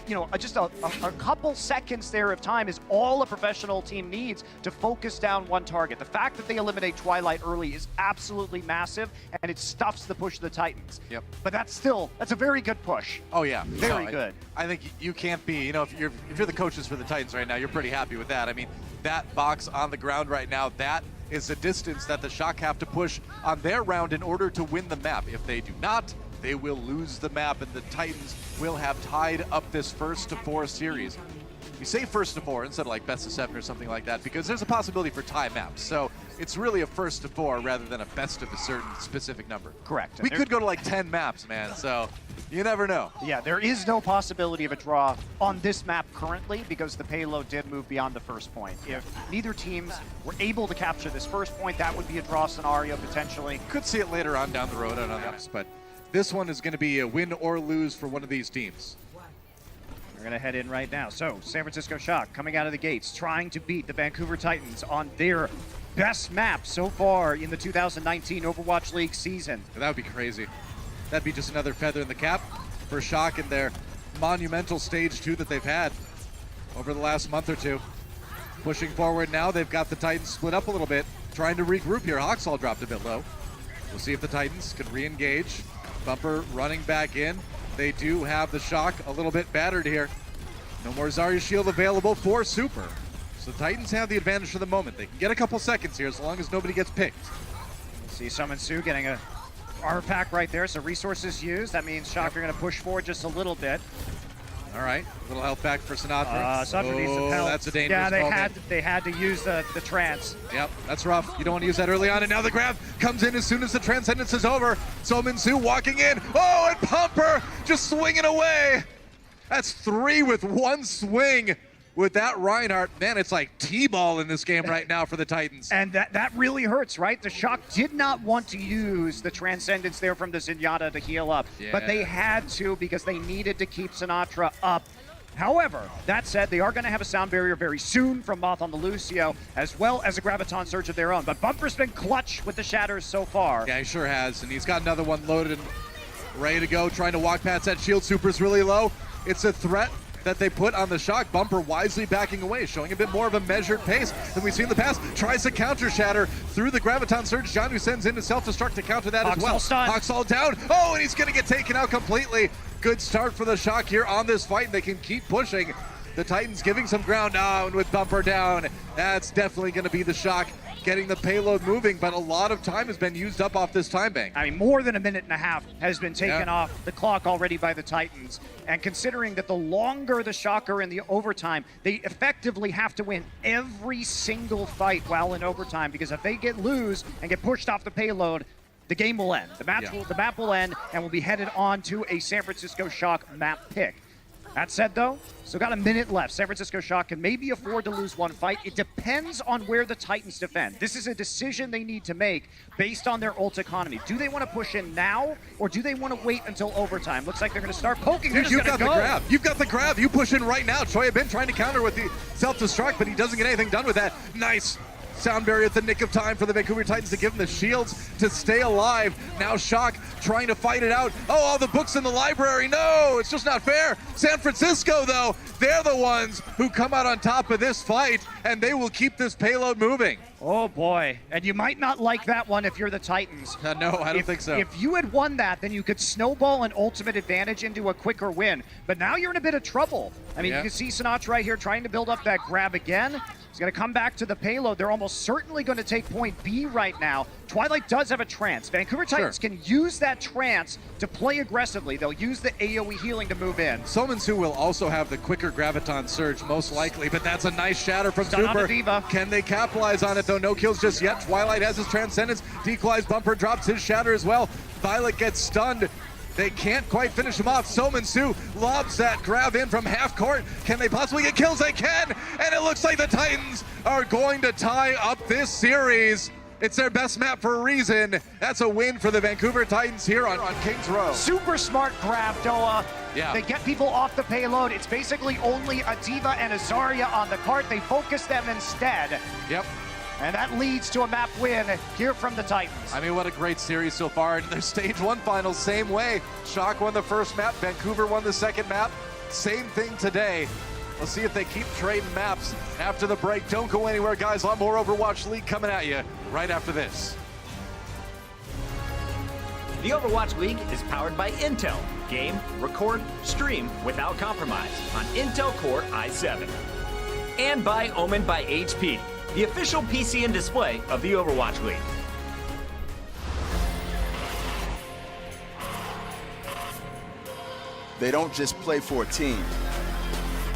you know, just a couple seconds there of time is all a professional team needs to focus down one target. The fact that they eliminate Twilight early is absolutely massive, and it stuffs the push of the Titans. Yep. But that's a very good push. Oh yeah, very good. I think you can't be, you know, if you're the coaches for the Titans right now, you're pretty happy with that. I mean, that box on the ground right now, that is the distance that the Shock have to push on their round in order to win the map. If they do not, they will lose the map, and the Titans will have tied up this first to 4 series. We say first to 4 instead of like best of 7 or something like that because there's a possibility for tie maps. So it's really a first to 4 rather than a best of a certain specific number. Correct. We could go to like 10 maps, man, so you never know. Yeah, there is no possibility of a draw on this map currently because the payload did move beyond the first point. If neither teams were able to capture this first point, that would be a draw scenario potentially. Could see it later on down the road on others, but this one is going to be a win or lose for one of these teams. We're going to head in right now. So, San Francisco Shock coming out of the gates, trying to beat the Vancouver Titans on their best map so far in the 2019 Overwatch League season. That would be crazy. That'd be just another feather in the cap for Shock in their monumental stage 2 that they've had over the last month or two. Pushing forward now, they've got the Titans split up a little bit, trying to regroup here. Hawksall dropped a bit low. We'll see if the Titans can re-engage. Bumper running back in. They do have the Shock a little bit battered here. No more Zarya shield available for Super. So the Titans have the advantage for the moment. They can get a couple seconds here as long as nobody gets picked. See Summon Sue getting a armor pack right there, so resources used. That means Shock are going to push forward just a little bit. All right, a little health back for Sinatra. Sinatra needs some help. That's a dangerous Yeah, they had to use the trance. Yep, that's rough. You don't want to use that early on, and now the grab comes in as soon as the Transcendence is over. So Minsu walking in. Oh, and Pumper just swinging away. That's 3 with 1 swing with that Reinhardt. Man, it's like T-ball in this game right now for the Titans. And that really hurts, right? The Shock did not want to use the Transcendence there from the Zenyatta to heal up, but they had to because they needed to keep Sinatra up. However, that said, they are going to have a sound barrier very soon from Moth on the Lucio, as well as a Graviton Surge of their own. But Bumper's been clutch with the Shatters so far. Yeah, he sure has, and he's got another one loaded and ready to go, trying to walk past that shield. Super's really low. It's a threat that they put on the Shock. Bumper wisely backing away, showing a bit more of a measured pace than we've seen in the past. Tries to counter Shatter through the Graviton Surge. John sends in to self-destruct to counter that as well. Hawksall down. Oh, and he's going to get taken out completely. Good start for the Shock here on this fight. They can keep pushing. The Titans giving some ground down with Bumper down. That's definitely going to be the Shock getting the payload moving, but a lot of time has been used up off this time bank. I mean, more than a minute and a half has been taken off the clock already by the Titans. And considering that the longer the Shock are in the overtime, they effectively have to win every single fight while in overtime, because if they lose and get pushed off the payload, the game will end. The map will end, and we'll be headed on to a San Francisco Shock map pick. That said, though, still got a minute left. San Francisco Shock can maybe afford to lose one fight. It depends on where the Titans defend. This is a decision they need to make based on their ult economy. Do they want to push in now, or do they want to wait until overtime? Looks like they're going to start poking. Dude, you've got the grab. You've got the grab. You push in right now. Choi had been trying to counter with the self-destruct, but he doesn't get anything done with that. Nice. Sound barrier at the nick of time for the Vancouver Titans to give them the shields to stay alive. Now Shock trying to fight it out. Oh, all the books in the library. No, it's just not fair. San Francisco, though, they're the ones who come out on top of this fight, and they will keep this payload moving. Oh, boy. And you might not like that one if you're the Titans. No, I don't think so. If you had won that, then you could snowball an ultimate advantage into a quicker win. But now you're in a bit of trouble. I mean, you can see Sinatra right here trying to build up that grab again. He's going to come back to the payload. They're almost certainly going to take point B right now. Twilight does have a trance. Vancouver Titans can use that trance to play aggressively. They'll use the AoE healing to move in. Somansu will also have the quicker Graviton Surge, most likely, but that's a nice shatter from Super. Can they capitalize on it, though? No kills just yet. Twilight has his Transcendence. Decoys. Bumper drops his shatter as well. Violet gets stunned. They can't quite finish him off. Somansu lobs that grab in from half court. Can they possibly get kills? They can! And it looks like the Titans are going to tie up this series. It's their best map for a reason. That's a win for the Vancouver Titans here on Kings Row. Super smart grab, Doa. Yeah. They get people off the payload. It's basically only a Diva and a Zarya on the cart. They focus them instead. Yep. And that leads to a map win here from the Titans. I mean, what a great series so far. In their Stage 1 finals, same way. Shock won the first map. Vancouver won the second map. Same thing today. We'll see if they keep trading maps after the break. Don't go anywhere, guys. A lot more Overwatch League coming at you right after this. The Overwatch League is powered by Intel. Game, record, stream without compromise on Intel Core i7. And by Omen by HP. the official PC and display of the Overwatch League. They don't just play for a team.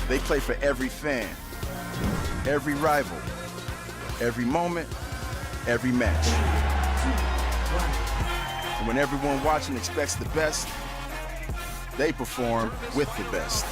They play for every fan, every rival, every moment, every match. And when everyone watching expects the best, they perform with the best.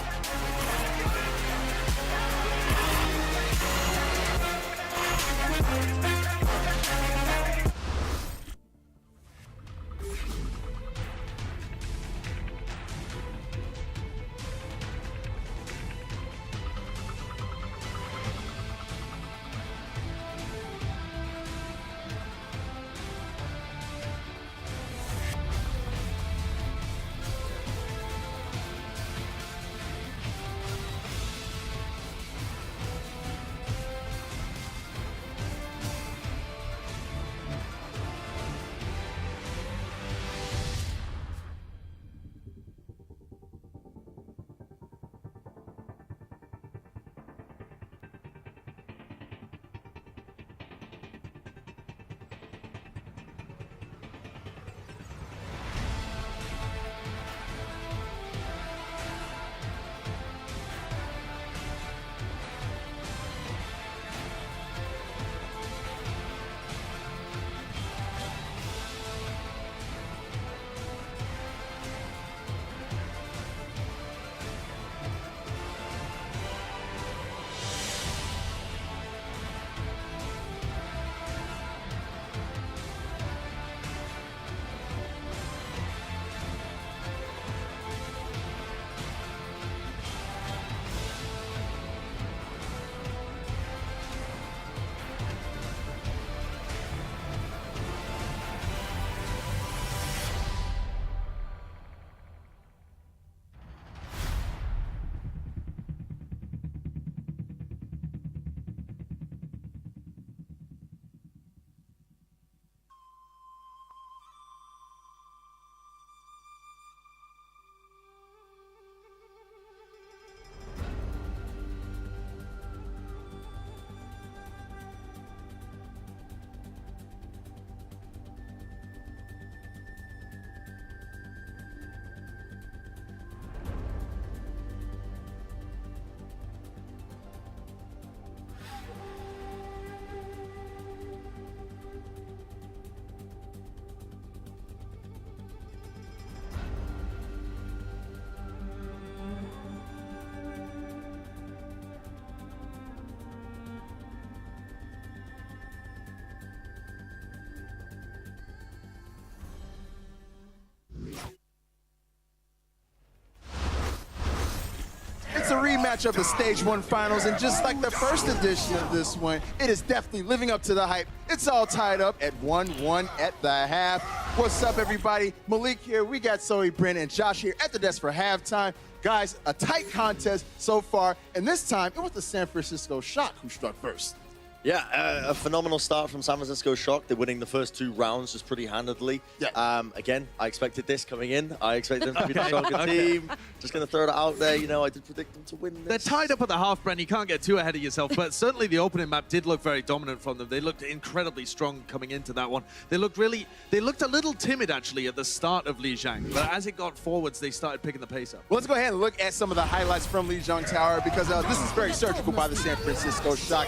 It's a rematch of the Stage 1 Finals, and just like the first edition of this one, it is definitely living up to the hype. It's all tied up at 1-1 at the half. What's up, everybody? Malik here. We got Zoe, Brent, and Josh here at the desk for halftime. Guys, a tight contest so far, and this time it was the San Francisco Shock who struck first. Yeah, a phenomenal start from San Francisco Shock. They're winning the first 2 rounds just pretty handedly. Yeah. Again, I expected this coming in. I expected them to be the stronger team. Just going to throw it out there. You know, I did predict them to win this. They're tied up at the half, Bren. You can't get too ahead of yourself. But certainly the opening map did look very dominant from them. They looked incredibly strong coming into that one. They looked a little timid, actually, at the start of Lijiang. But as it got forwards, they started picking the pace up. Well, let's go ahead and look at some of the highlights from Lijiang Tower, because this is very surgical by the San Francisco Shock.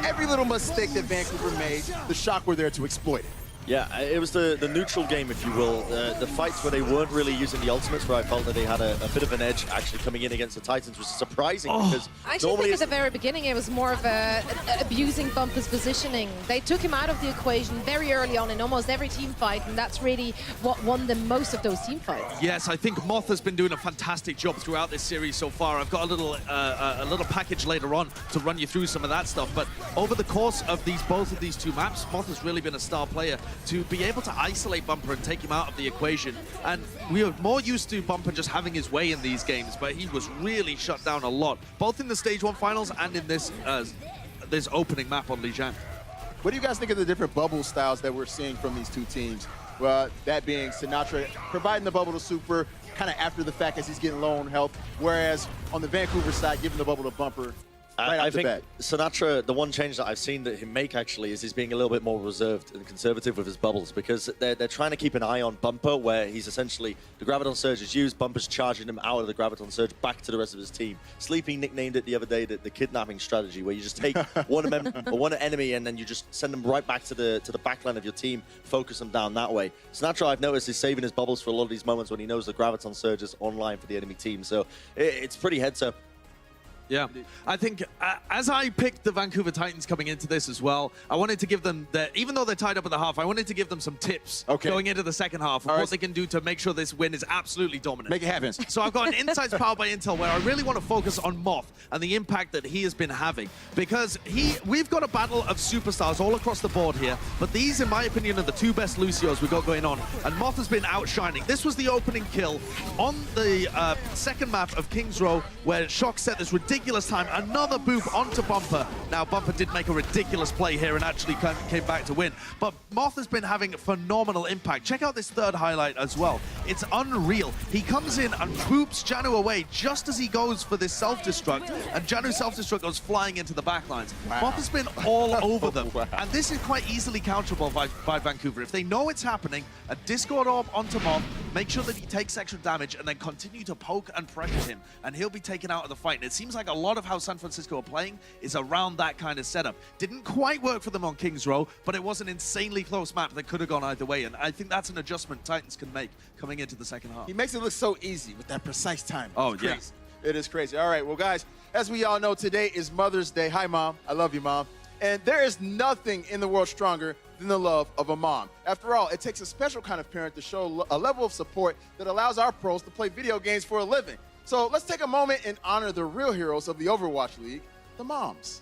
Every little mistake that Vancouver made, the Shock were there to exploit it. Yeah, it was the neutral game, if you will. The fights where they weren't really using the ultimates, where I felt that they had a bit of an edge actually coming in against the Titans, was surprising. Because I actually think at the very beginning it was more of abusing Bumper's positioning. They took him out of the equation very early on in almost every team fight, and that's really what won them most of those team fights. Yes, I think Moth has been doing a fantastic job throughout this series so far. I've got a little package later on to run you through some of that stuff. But over the course of both of these 2 maps, Moth has really been a star player to be able to isolate Bumper and take him out of the equation. And we are more used to Bumper just having his way in these games, but he was really shut down a lot, both in the Stage 1 Finals and in this opening map on Lijiang. What do you guys think of the different bubble styles that we're seeing from these 2 teams? Well, that being Sinatra providing the bubble to Super kind of after the fact as he's getting low on health, whereas on the Vancouver side, giving the bubble to Bumper right I off the think bat. Sinatra, the one change that I've seen that him make actually is he's being a little bit more reserved and conservative with his bubbles, because they're trying to keep an eye on Bumper, where he's essentially, the Graviton Surge is used, Bumper's charging him out of the Graviton Surge back to the rest of his team. Sleepy nicknamed it the other day the kidnapping strategy, where you just take one enemy and then you just send them right back to the backline of your team, focus them down that way. Sinatra, I've noticed, is saving his bubbles for a lot of these moments when he knows the Graviton Surge is online for the enemy team, so it's pretty heads up. Yeah, I think as I picked the Vancouver Titans coming into this as well, I wanted to give them, even though they're tied up at the half, I wanted to give them some tips going into the second half of what they can do to make sure this win is absolutely dominant. Make it happen. So I've got an Insights powered by Intel where I really want to focus on Moth and the impact that he has been having, because we've got a battle of superstars all across the board here, but these, in my opinion, are the two best Lucios we've got going on, and Moth has been outshining. This was the opening kill on the second map of Kings Row, where Shock set this ridiculous time, another boop onto Bumper. Now Bumper did make a ridiculous play here and actually came back to win, but Moth has been having phenomenal impact. Check out this third highlight as well. It's unreal. He comes in and boops Janu away just as he goes for this self-destruct, and Janu's self-destruct goes flying into the backlines. Moth has been all over them, and this is quite easily counterable by Vancouver. If they know it's happening, a Discord orb onto Moth, make sure that he takes extra damage, and then continue to poke and pressure him, and he'll be taken out of the fight. And it seems like a lot of how San Francisco are playing is around that kind of setup. Didn't quite work for them on Kings Row, but it was an insanely close map that could have gone either way, and I think that's an adjustment Titans can make coming into the second half. He makes it look so easy with that precise time. Oh, it's yeah. crazy. It is crazy. All right, well, guys, as we all know, today is Mother's Day. Hi, Mom. I love you, Mom. And there is nothing in the world stronger than the love of a mom. After all, it takes a special kind of parent to show a level of support that allows our pros to play video games for a living. So let's take a moment and honor the real heroes of the Overwatch League, the moms.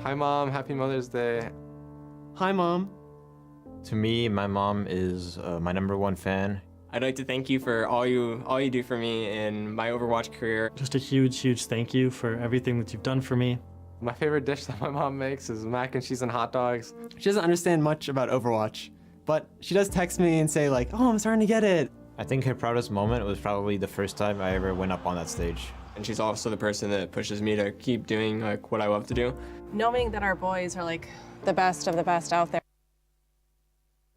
Hi, Mom. Happy Mother's Day. Hi, Mom. To me, my mom is my #1 fan. I'd like to thank you for all you do for me in my Overwatch career. Just a huge thank you for everything that you've done for me. My favorite dish that my mom makes is mac and cheese and hot dogs. She doesn't understand much about Overwatch, but she does text me and say like, oh, I'm starting to get it. I think her proudest moment was probably the first time I ever went up on that stage. And she's also the person that pushes me to keep doing like what I love to do. Knowing that our boys are like the best of the best out there.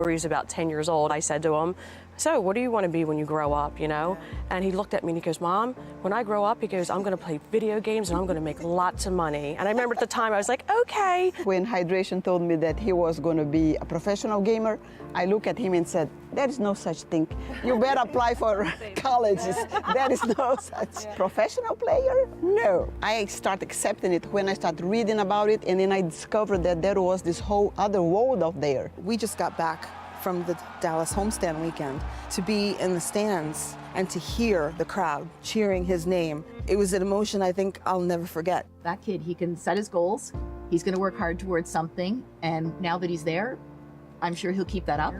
He was about 10 years old. I said to him, so what do you want to be when you grow up, you know? And he looked at me and he goes, Mom, when I grow up, he goes, I'm going to play video games and I'm going to make lots of money. And I remember at the time I was like, okay. When Hydration told me that he was going to be a professional gamer, I looked at him and said, there is no such thing. You better apply for colleges. There is no such professional player. No. I started accepting it when I started reading about it, and then I discovered that there was this whole other world out there. We just got back from the Dallas homestand weekend to be in the stands and to hear the crowd cheering his name. It was an emotion I think I'll never forget. That kid, he can set his goals. He's going to work hard towards something. And now that he's there, I'm sure he'll keep that up.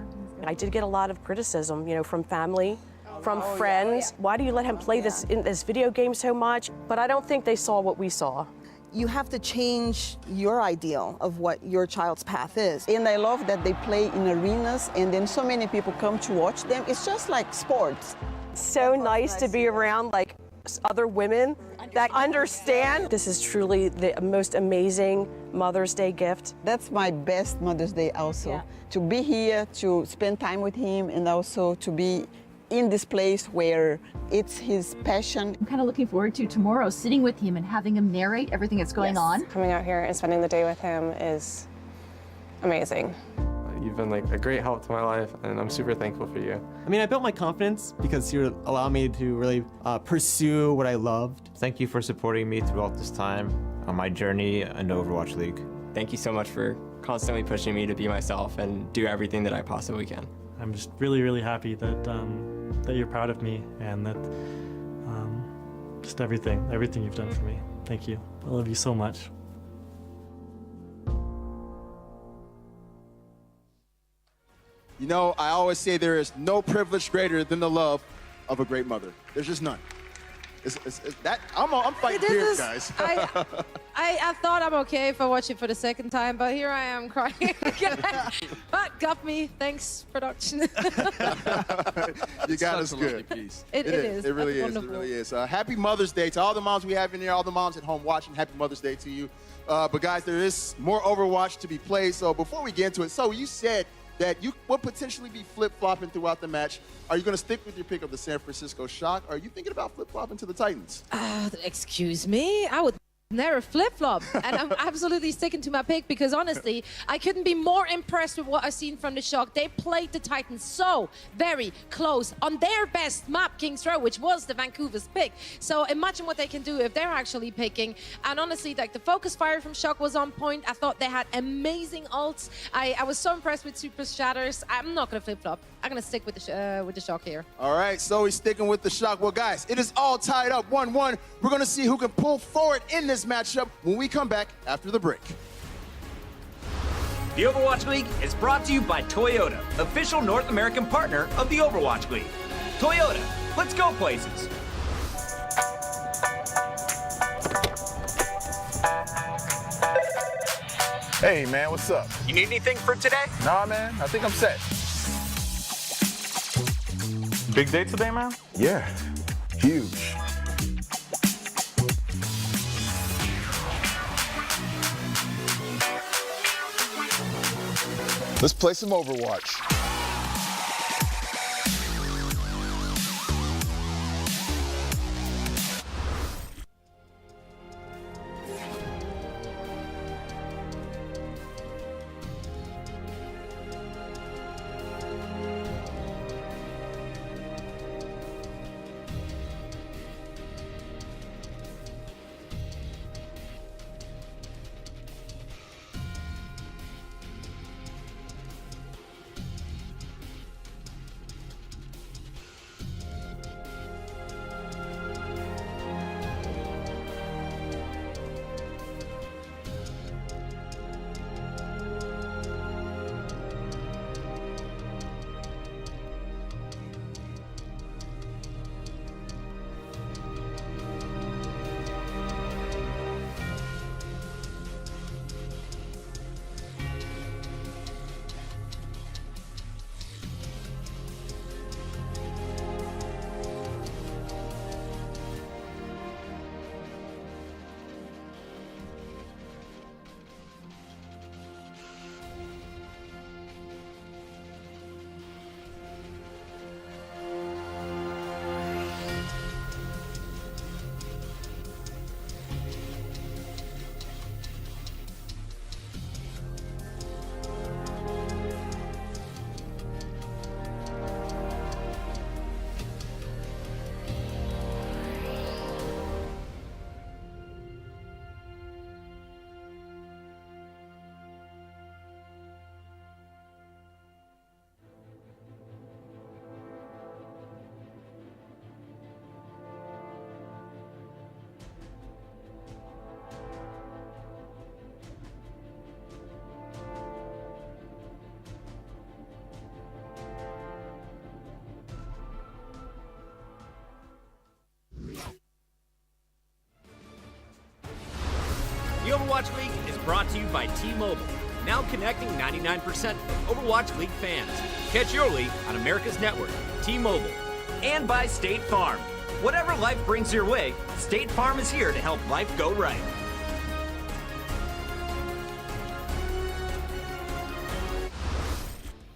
I did get a lot of criticism, you know, from family, from friends. Why do you let him play this video game so much? But I don't think they saw what we saw. You have to change your ideal of what your child's path is. And I love that they play in arenas and then so many people come to watch them. It's just like sports. So nice to be around like other women that understand. This is truly the most amazing Mother's Day gift. That's my best Mother's Day also. Yeah. To be here, to spend time with him, and also to be in this place where it's his passion. I'm kind of looking forward to tomorrow sitting with him and having him narrate everything that's going on. Coming out here and spending the day with him is amazing. You've been like a great help to my life, and I'm super thankful for you. I mean, I built my confidence because you allowed me to really pursue what I loved. Thank you for supporting me throughout this time on my journey in the Overwatch League. Thank you so much for constantly pushing me to be myself and do everything that I possibly can. I'm just really happy that that you're proud of me and that just everything you've done for me. Thank you. I love you so much. You know, I always say there is no privilege greater than the love of a great mother. There's just none. I'm fighting tears, guys. I thought I'm okay if I watch it for the second time, but here I am crying again. But got me. Thanks, production. You got us good. It is. It really That's is. wonderful. It really is. Happy Mother's Day to all the moms we have in here, all the moms at home watching. Happy Mother's Day to you. But guys, there is more Overwatch to be played. So before we get into it, so you said that you will potentially be flip-flopping throughout the match. Are you going to stick with your pick of the San Francisco Shock? Or are you thinking about flip-flopping to the Titans? Excuse me? I would never flip-flop. And I'm absolutely sticking to my pick because honestly, I couldn't be more impressed with what I've seen from the Shock. They played the Titans so very close on their best map, King's Row, which was the Vancouver's pick. So imagine what they can do if they're actually picking. And honestly, like the focus fire from Shock was on point. I thought they had amazing ults. I was so impressed with Super Shatters. I'm not going to flip-flop. I'm going to stick with the Shock here. All right, so he's sticking with the Shock. Well, guys, it is all tied up 1-1. We're going to see who can pull forward in this matchup when we come back after the break. The Overwatch League is brought to you by Toyota, official North American partner of the Overwatch League. Toyota, let's go places. Hey, man, what's up? You need anything for today? Nah, man, I think I'm set. Big day today, man? Yeah, huge. Let's play some Overwatch. The Overwatch League is brought to you by T-Mobile, now connecting 99% of Overwatch League fans. Catch your league on America's network, T-Mobile. And by State Farm. Whatever life brings your way, State Farm is here to help life go right.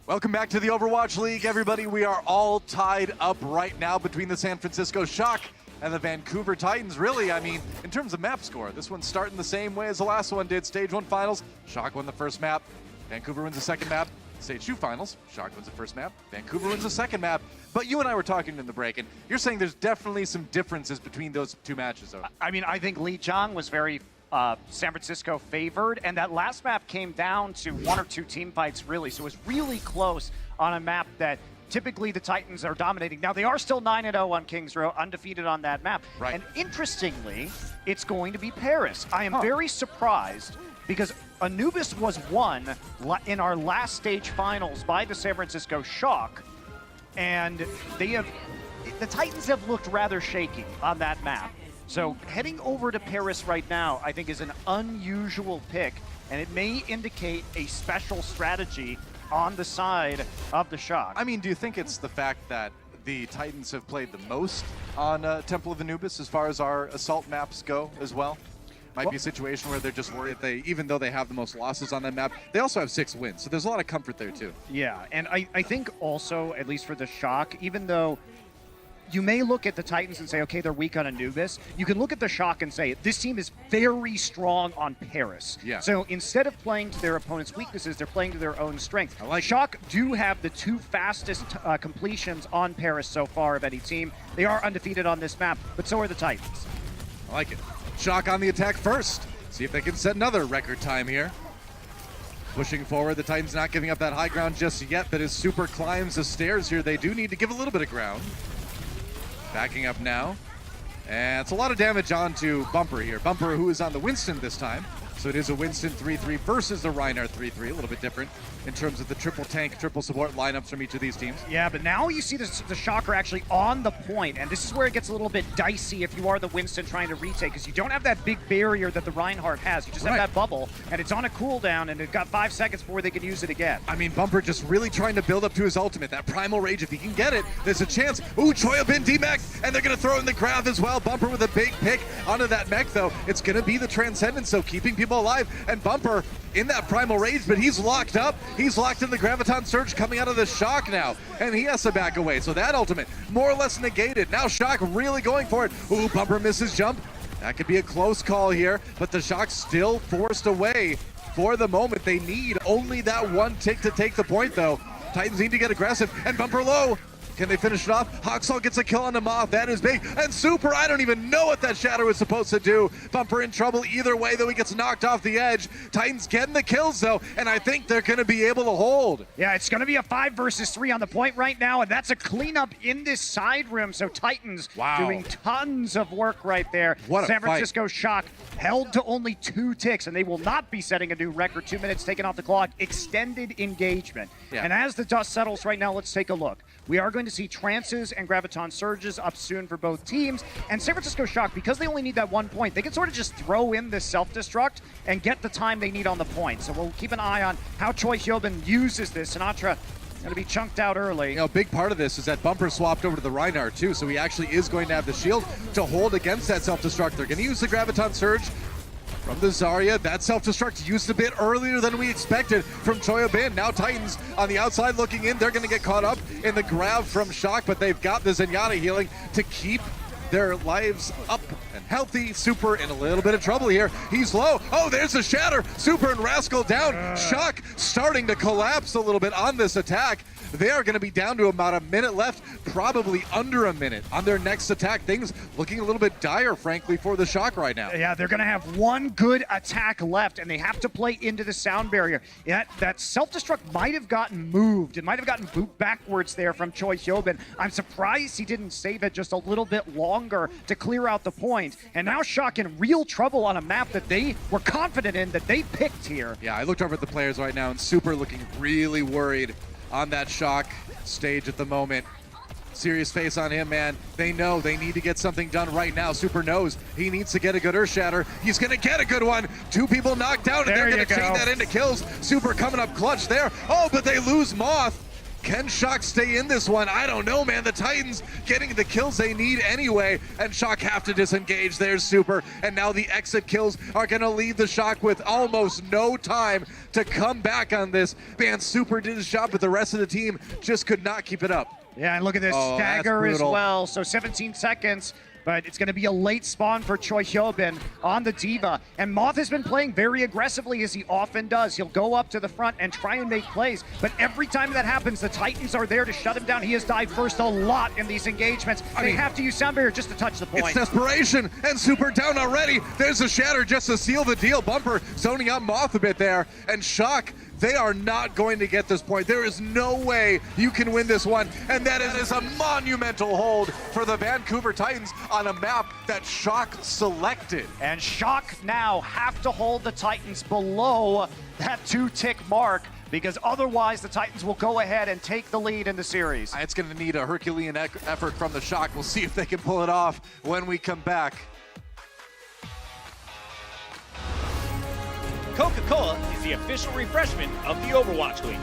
Welcome back to the Overwatch League, everybody. We are all tied up right now between the San Francisco Shock and the Vancouver Titans. Really, I mean, in terms of map score, this one's starting the same way as the last one did. Stage 1 finals, Shock won the first map. Vancouver wins the second map. Stage 2 finals, Shock wins the first map. Vancouver wins the second map. But you and I were talking in the break, and you're saying there's definitely some differences between those two matches, though. I mean, I think Lee Jong was very San Francisco favored, and that last map came down to one or two team fights, really. So it was really close on a map that typically the Titans are dominating. Now, they are still 9-0 on Kings Row, undefeated on that map. Right. And interestingly, it's going to be Paris. I am very surprised because Anubis was won in our last stage finals by the San Francisco Shock, and they have the Titans have looked rather shaky on that map. So heading over to Paris right now, I think, is an unusual pick, and it may indicate a special strategy on the side of the Shock. I mean, do you think it's the fact that the Titans have played the most on Temple of Anubis as far as our assault maps go as well? Might be a situation where they're just worried even though they have the most losses on that map, they also have 6 wins. So there's a lot of comfort there too. Yeah, and I think also, at least for the Shock, even though you may look at the Titans and say, okay, they're weak on Anubis, you can look at the Shock and say, this team is very strong on Paris. Yeah. So instead of playing to their opponent's weaknesses, they're playing to their own strength. Shock do have the 2 fastest completions on Paris so far of any team. They are undefeated on this map, but so are the Titans. I like it. Shock on the attack first. See if they can set another record time here. Pushing forward, the Titans not giving up that high ground just yet, but as Super climbs the stairs here, they do need to give a little bit of ground. Backing up now. And it's a lot of damage onto Bumper here. Bumper, who is on the Winston this time. So it is a Winston 3-3 versus the Reinhardt 3-3. A little bit different in terms of the triple tank, triple support lineups from each of these teams. Yeah, but now you see the Shocker actually on the point, and this is where it gets a little bit dicey if you are the Winston trying to retake, because you don't have that big barrier that the Reinhardt has. You just have that bubble, and it's on a cooldown, and they've got 5 seconds before they can use it again. I mean, Bumper just really trying to build up to his ultimate. That Primal Rage, if he can get it, there's a chance. Ooh, Choyabin D-Max, and they're going to throw in the grab as well. Bumper with a big pick onto that mech, though. It's going to be the Transcendence, so keeping people alive, and Bumper in that Primal Rage, but he's locked up. He's locked in the Graviton Surge coming out of the Shock now, and he has to back away. So that ultimate more or less negated. Now Shock really going for it. Ooh, Bumper misses jump. That could be a close call here, but the Shock still forced away for the moment. They need only that 1 tick to take the point, though. Titans need to get aggressive, and Bumper low. Can they finish it off? Hawksall gets a kill on the Moth. That is big. And Super, I don't even know what that Shatter was supposed to do. Bumper in trouble either way, though he gets knocked off the edge. Titans getting the kills, though, and I think they're going to be able to hold. Yeah, it's going to be a 5 versus 3 on the point right now, and that's a cleanup in this side room. So Titans doing tons of work right there. What a San Francisco fight. Shock held to only 2 ticks, and they will not be setting a new record. 2 minutes taken off the clock. Extended engagement. Yeah. And as the dust settles right now, let's take a look. We are going to see Trances and Graviton Surges up soon for both teams. And San Francisco Shock, because they only need that 1 point, they can sort of just throw in this self-destruct and get the time they need on the point. So we'll keep an eye on how Choi Hyobin uses this. Sinatra going to be chunked out early. You know, a big part of this is that Bumper swapped over to the Reinhardt, too, so he actually is going to have the shield to hold against that self-destruct. They're going to use the Graviton Surge from the Zarya. That self-destruct used a bit earlier than we expected from Choyabin. Now Titans on the outside looking in. They're going to get caught up in the grab from Shock, but they've got the Zenyatta healing to keep their lives up and healthy. Super in a little bit of trouble here. He's low. Oh, there's the Shatter. Super and Rascal down. Shock starting to collapse a little bit on this attack. They are going to be down to about a minute left, probably under a minute on their next attack. Things looking a little bit dire, frankly, for the Shock right now. Yeah, they're going to have 1 good attack left, and they have to play into the sound barrier. Yeah, that self-destruct might have gotten moved. It might have gotten booped backwards there from Choi Hyobin. I'm surprised he didn't save it just a little bit longer to clear out the point. And now Shock in real trouble on a map that they were confident in, that they picked here. Yeah, I looked over at the players right now, and Super looking really worried on that Shock stage at the moment. Serious face on him, man. They know they need to get something done right now. Super knows he needs to get a good Earth Shatter. He's going to get a good one. 2 people knocked down, and they're going to chain that into kills. Super coming up clutch there. Oh, but they lose Moth. Can Shock stay in this one? I don't know, man. The Titans getting the kills they need anyway, and Shock have to disengage. There's Super, and now the exit kills are going to leave the Shock with almost no time to come back on this. Man, Super did his job, but the rest of the team just could not keep it up. Yeah, and look at this stagger as well. So 17 seconds. But it's going to be a late spawn for Choi Hyobin on the Diva. And Moth has been playing very aggressively, as he often does. He'll go up to the front and try and make plays. But every time that happens, the Titans are there to shut him down. He has died first a lot in these engagements. They have to use Sound Barrier just to touch the point. It's desperation, and Super down already. There's a Shatter just to seal the deal. Bumper zoning out Moth a bit there. And Shock, they are not going to get this point. There is no way you can win this one. And that is a monumental hold for the Vancouver Titans on a map that Shock selected. And Shock now have to hold the Titans below that 2-tick mark. because otherwise the Titans will go ahead and take the lead in the series. It's going to need a Herculean effort from the Shock. We'll see if they can pull it off when we come back. Coca-Cola is the official refreshment of the Overwatch League.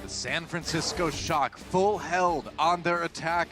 The San Francisco Shock full held on their attack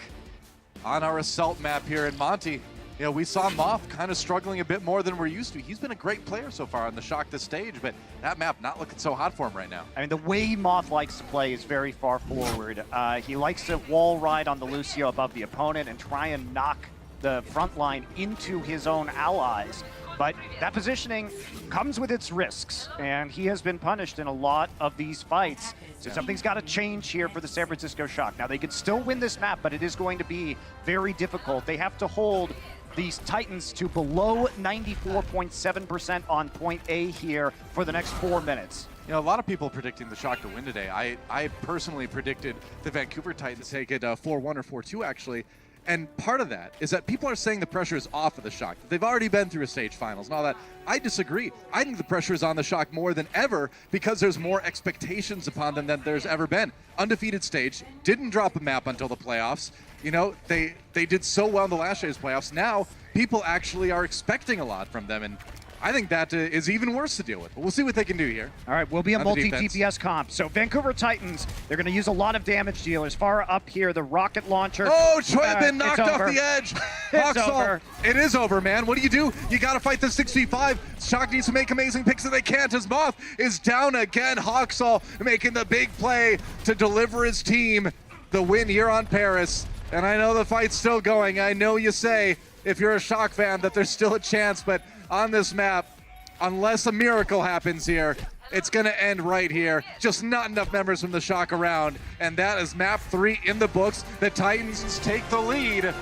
on our assault map here in Monty. You know, we saw Moth kind of struggling a bit more than we're used to. He's been a great player so far on the Shock this stage, but that map not looking so hot for him right now. I mean, the way Moth likes to play is very far forward. He likes to wall ride on the Lucio above the opponent and try and knock the front line into his own allies. But that positioning comes with its risks, and he has been punished in a lot of these fights. So something's got to change here for the San Francisco Shock. Now, they could still win this map, but it is going to be very difficult. They have to hold these Titans to below 94.7% on point A here for the next 4 minutes. You know, a lot of people predicting the Shock to win today. I personally predicted the Vancouver Titans take it 4-1 or 4-2, actually. And part of that is that people are saying the pressure is off of the Shock. They've already been through a stage finals and all that. I disagree. I think the pressure is on the Shock more than ever because there's more expectations upon them than there's ever been. Undefeated stage, didn't drop a map until the playoffs. You know, they did so well in the last year's playoffs. Now, people actually are expecting a lot from them, and I think that is even worse to deal with. But we'll see what they can do here. All right, we'll be a multi-DPS comp. So Vancouver Titans, they're going to use a lot of damage dealers. Far up here, the rocket launcher. Oh, Choi been knocked off the edge. It's over. It is over, man. What do? You got to fight the 6v5. Shock needs to make amazing picks, and they can't as Moth is down again. Hawksall making the big play to deliver his team the win here on Paris. And I know the fight's still going. I know you say, if you're a Shock fan, that there's still a chance, but on this map, unless a miracle happens here, it's going to end right here. Just not enough members from the Shock around. And that is map 3 in the books. The Titans take the lead.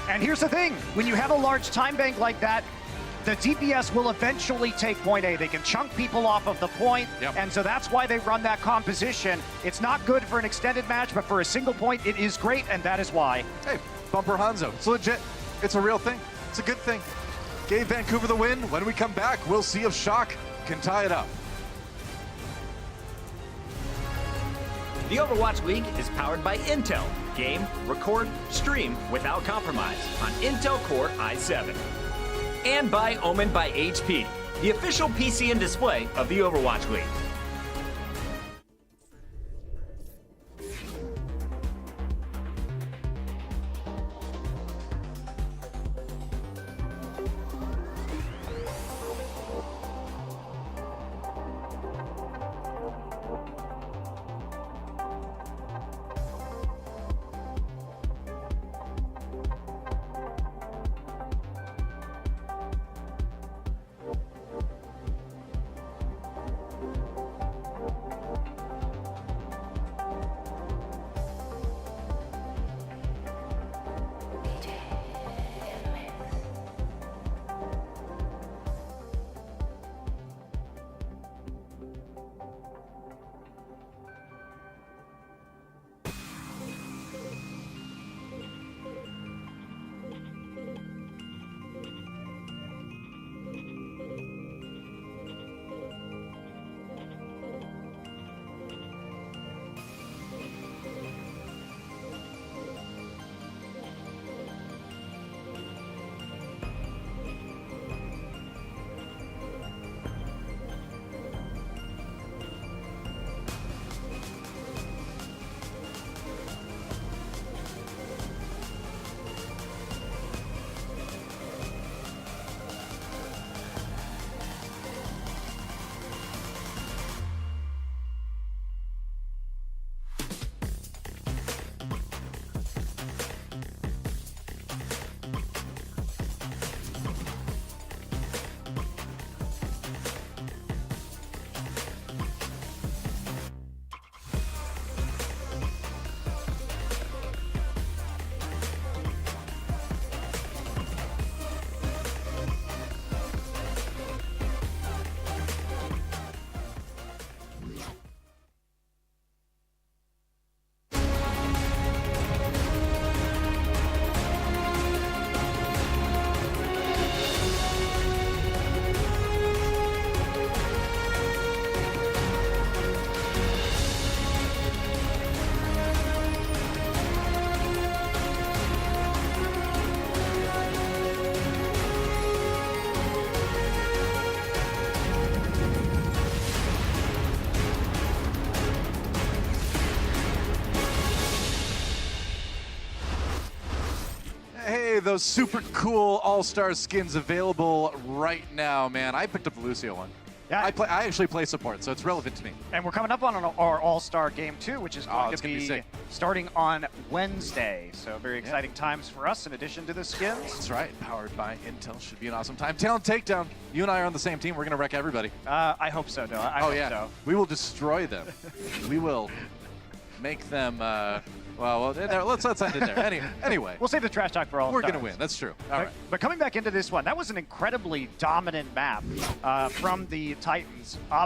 And here's the thing. When you have a large time bank like that, the DPS will eventually take point A. They can chunk people off of the point, and so that's why they run that composition. It's not good for an extended match, but for a single point, it is great, and that is why. Hey, Bumper Hanzo. It's legit. It's a real thing. It's a good thing. Gave Vancouver the win. When we come back, we'll see if Shock can tie it up. The Overwatch League is powered by Intel. Game, record, stream without compromise on Intel Core i7. And by Omen by HP, the official PC and display of the Overwatch League. those super cool All-Star skins available right now, man. I picked up the Lucio one. Yeah. I actually play support, so it's relevant to me. And we're coming up on our All-Star Game 2, which is going it's to gonna be be sick. starting on Wednesday. So very exciting times for us in addition to the skins. That's right. Powered by Intel. Should be an awesome time. Talent Takedown. You and I are on the same team. We're going to wreck everybody. I hope so, Noah. I hope so. We will destroy them. We will make them... well, let's end it there. Anyway. We'll save the trash talk for all. We're going to win. That's true. All right. But coming back into this one, that was an incredibly dominant map from the Titans.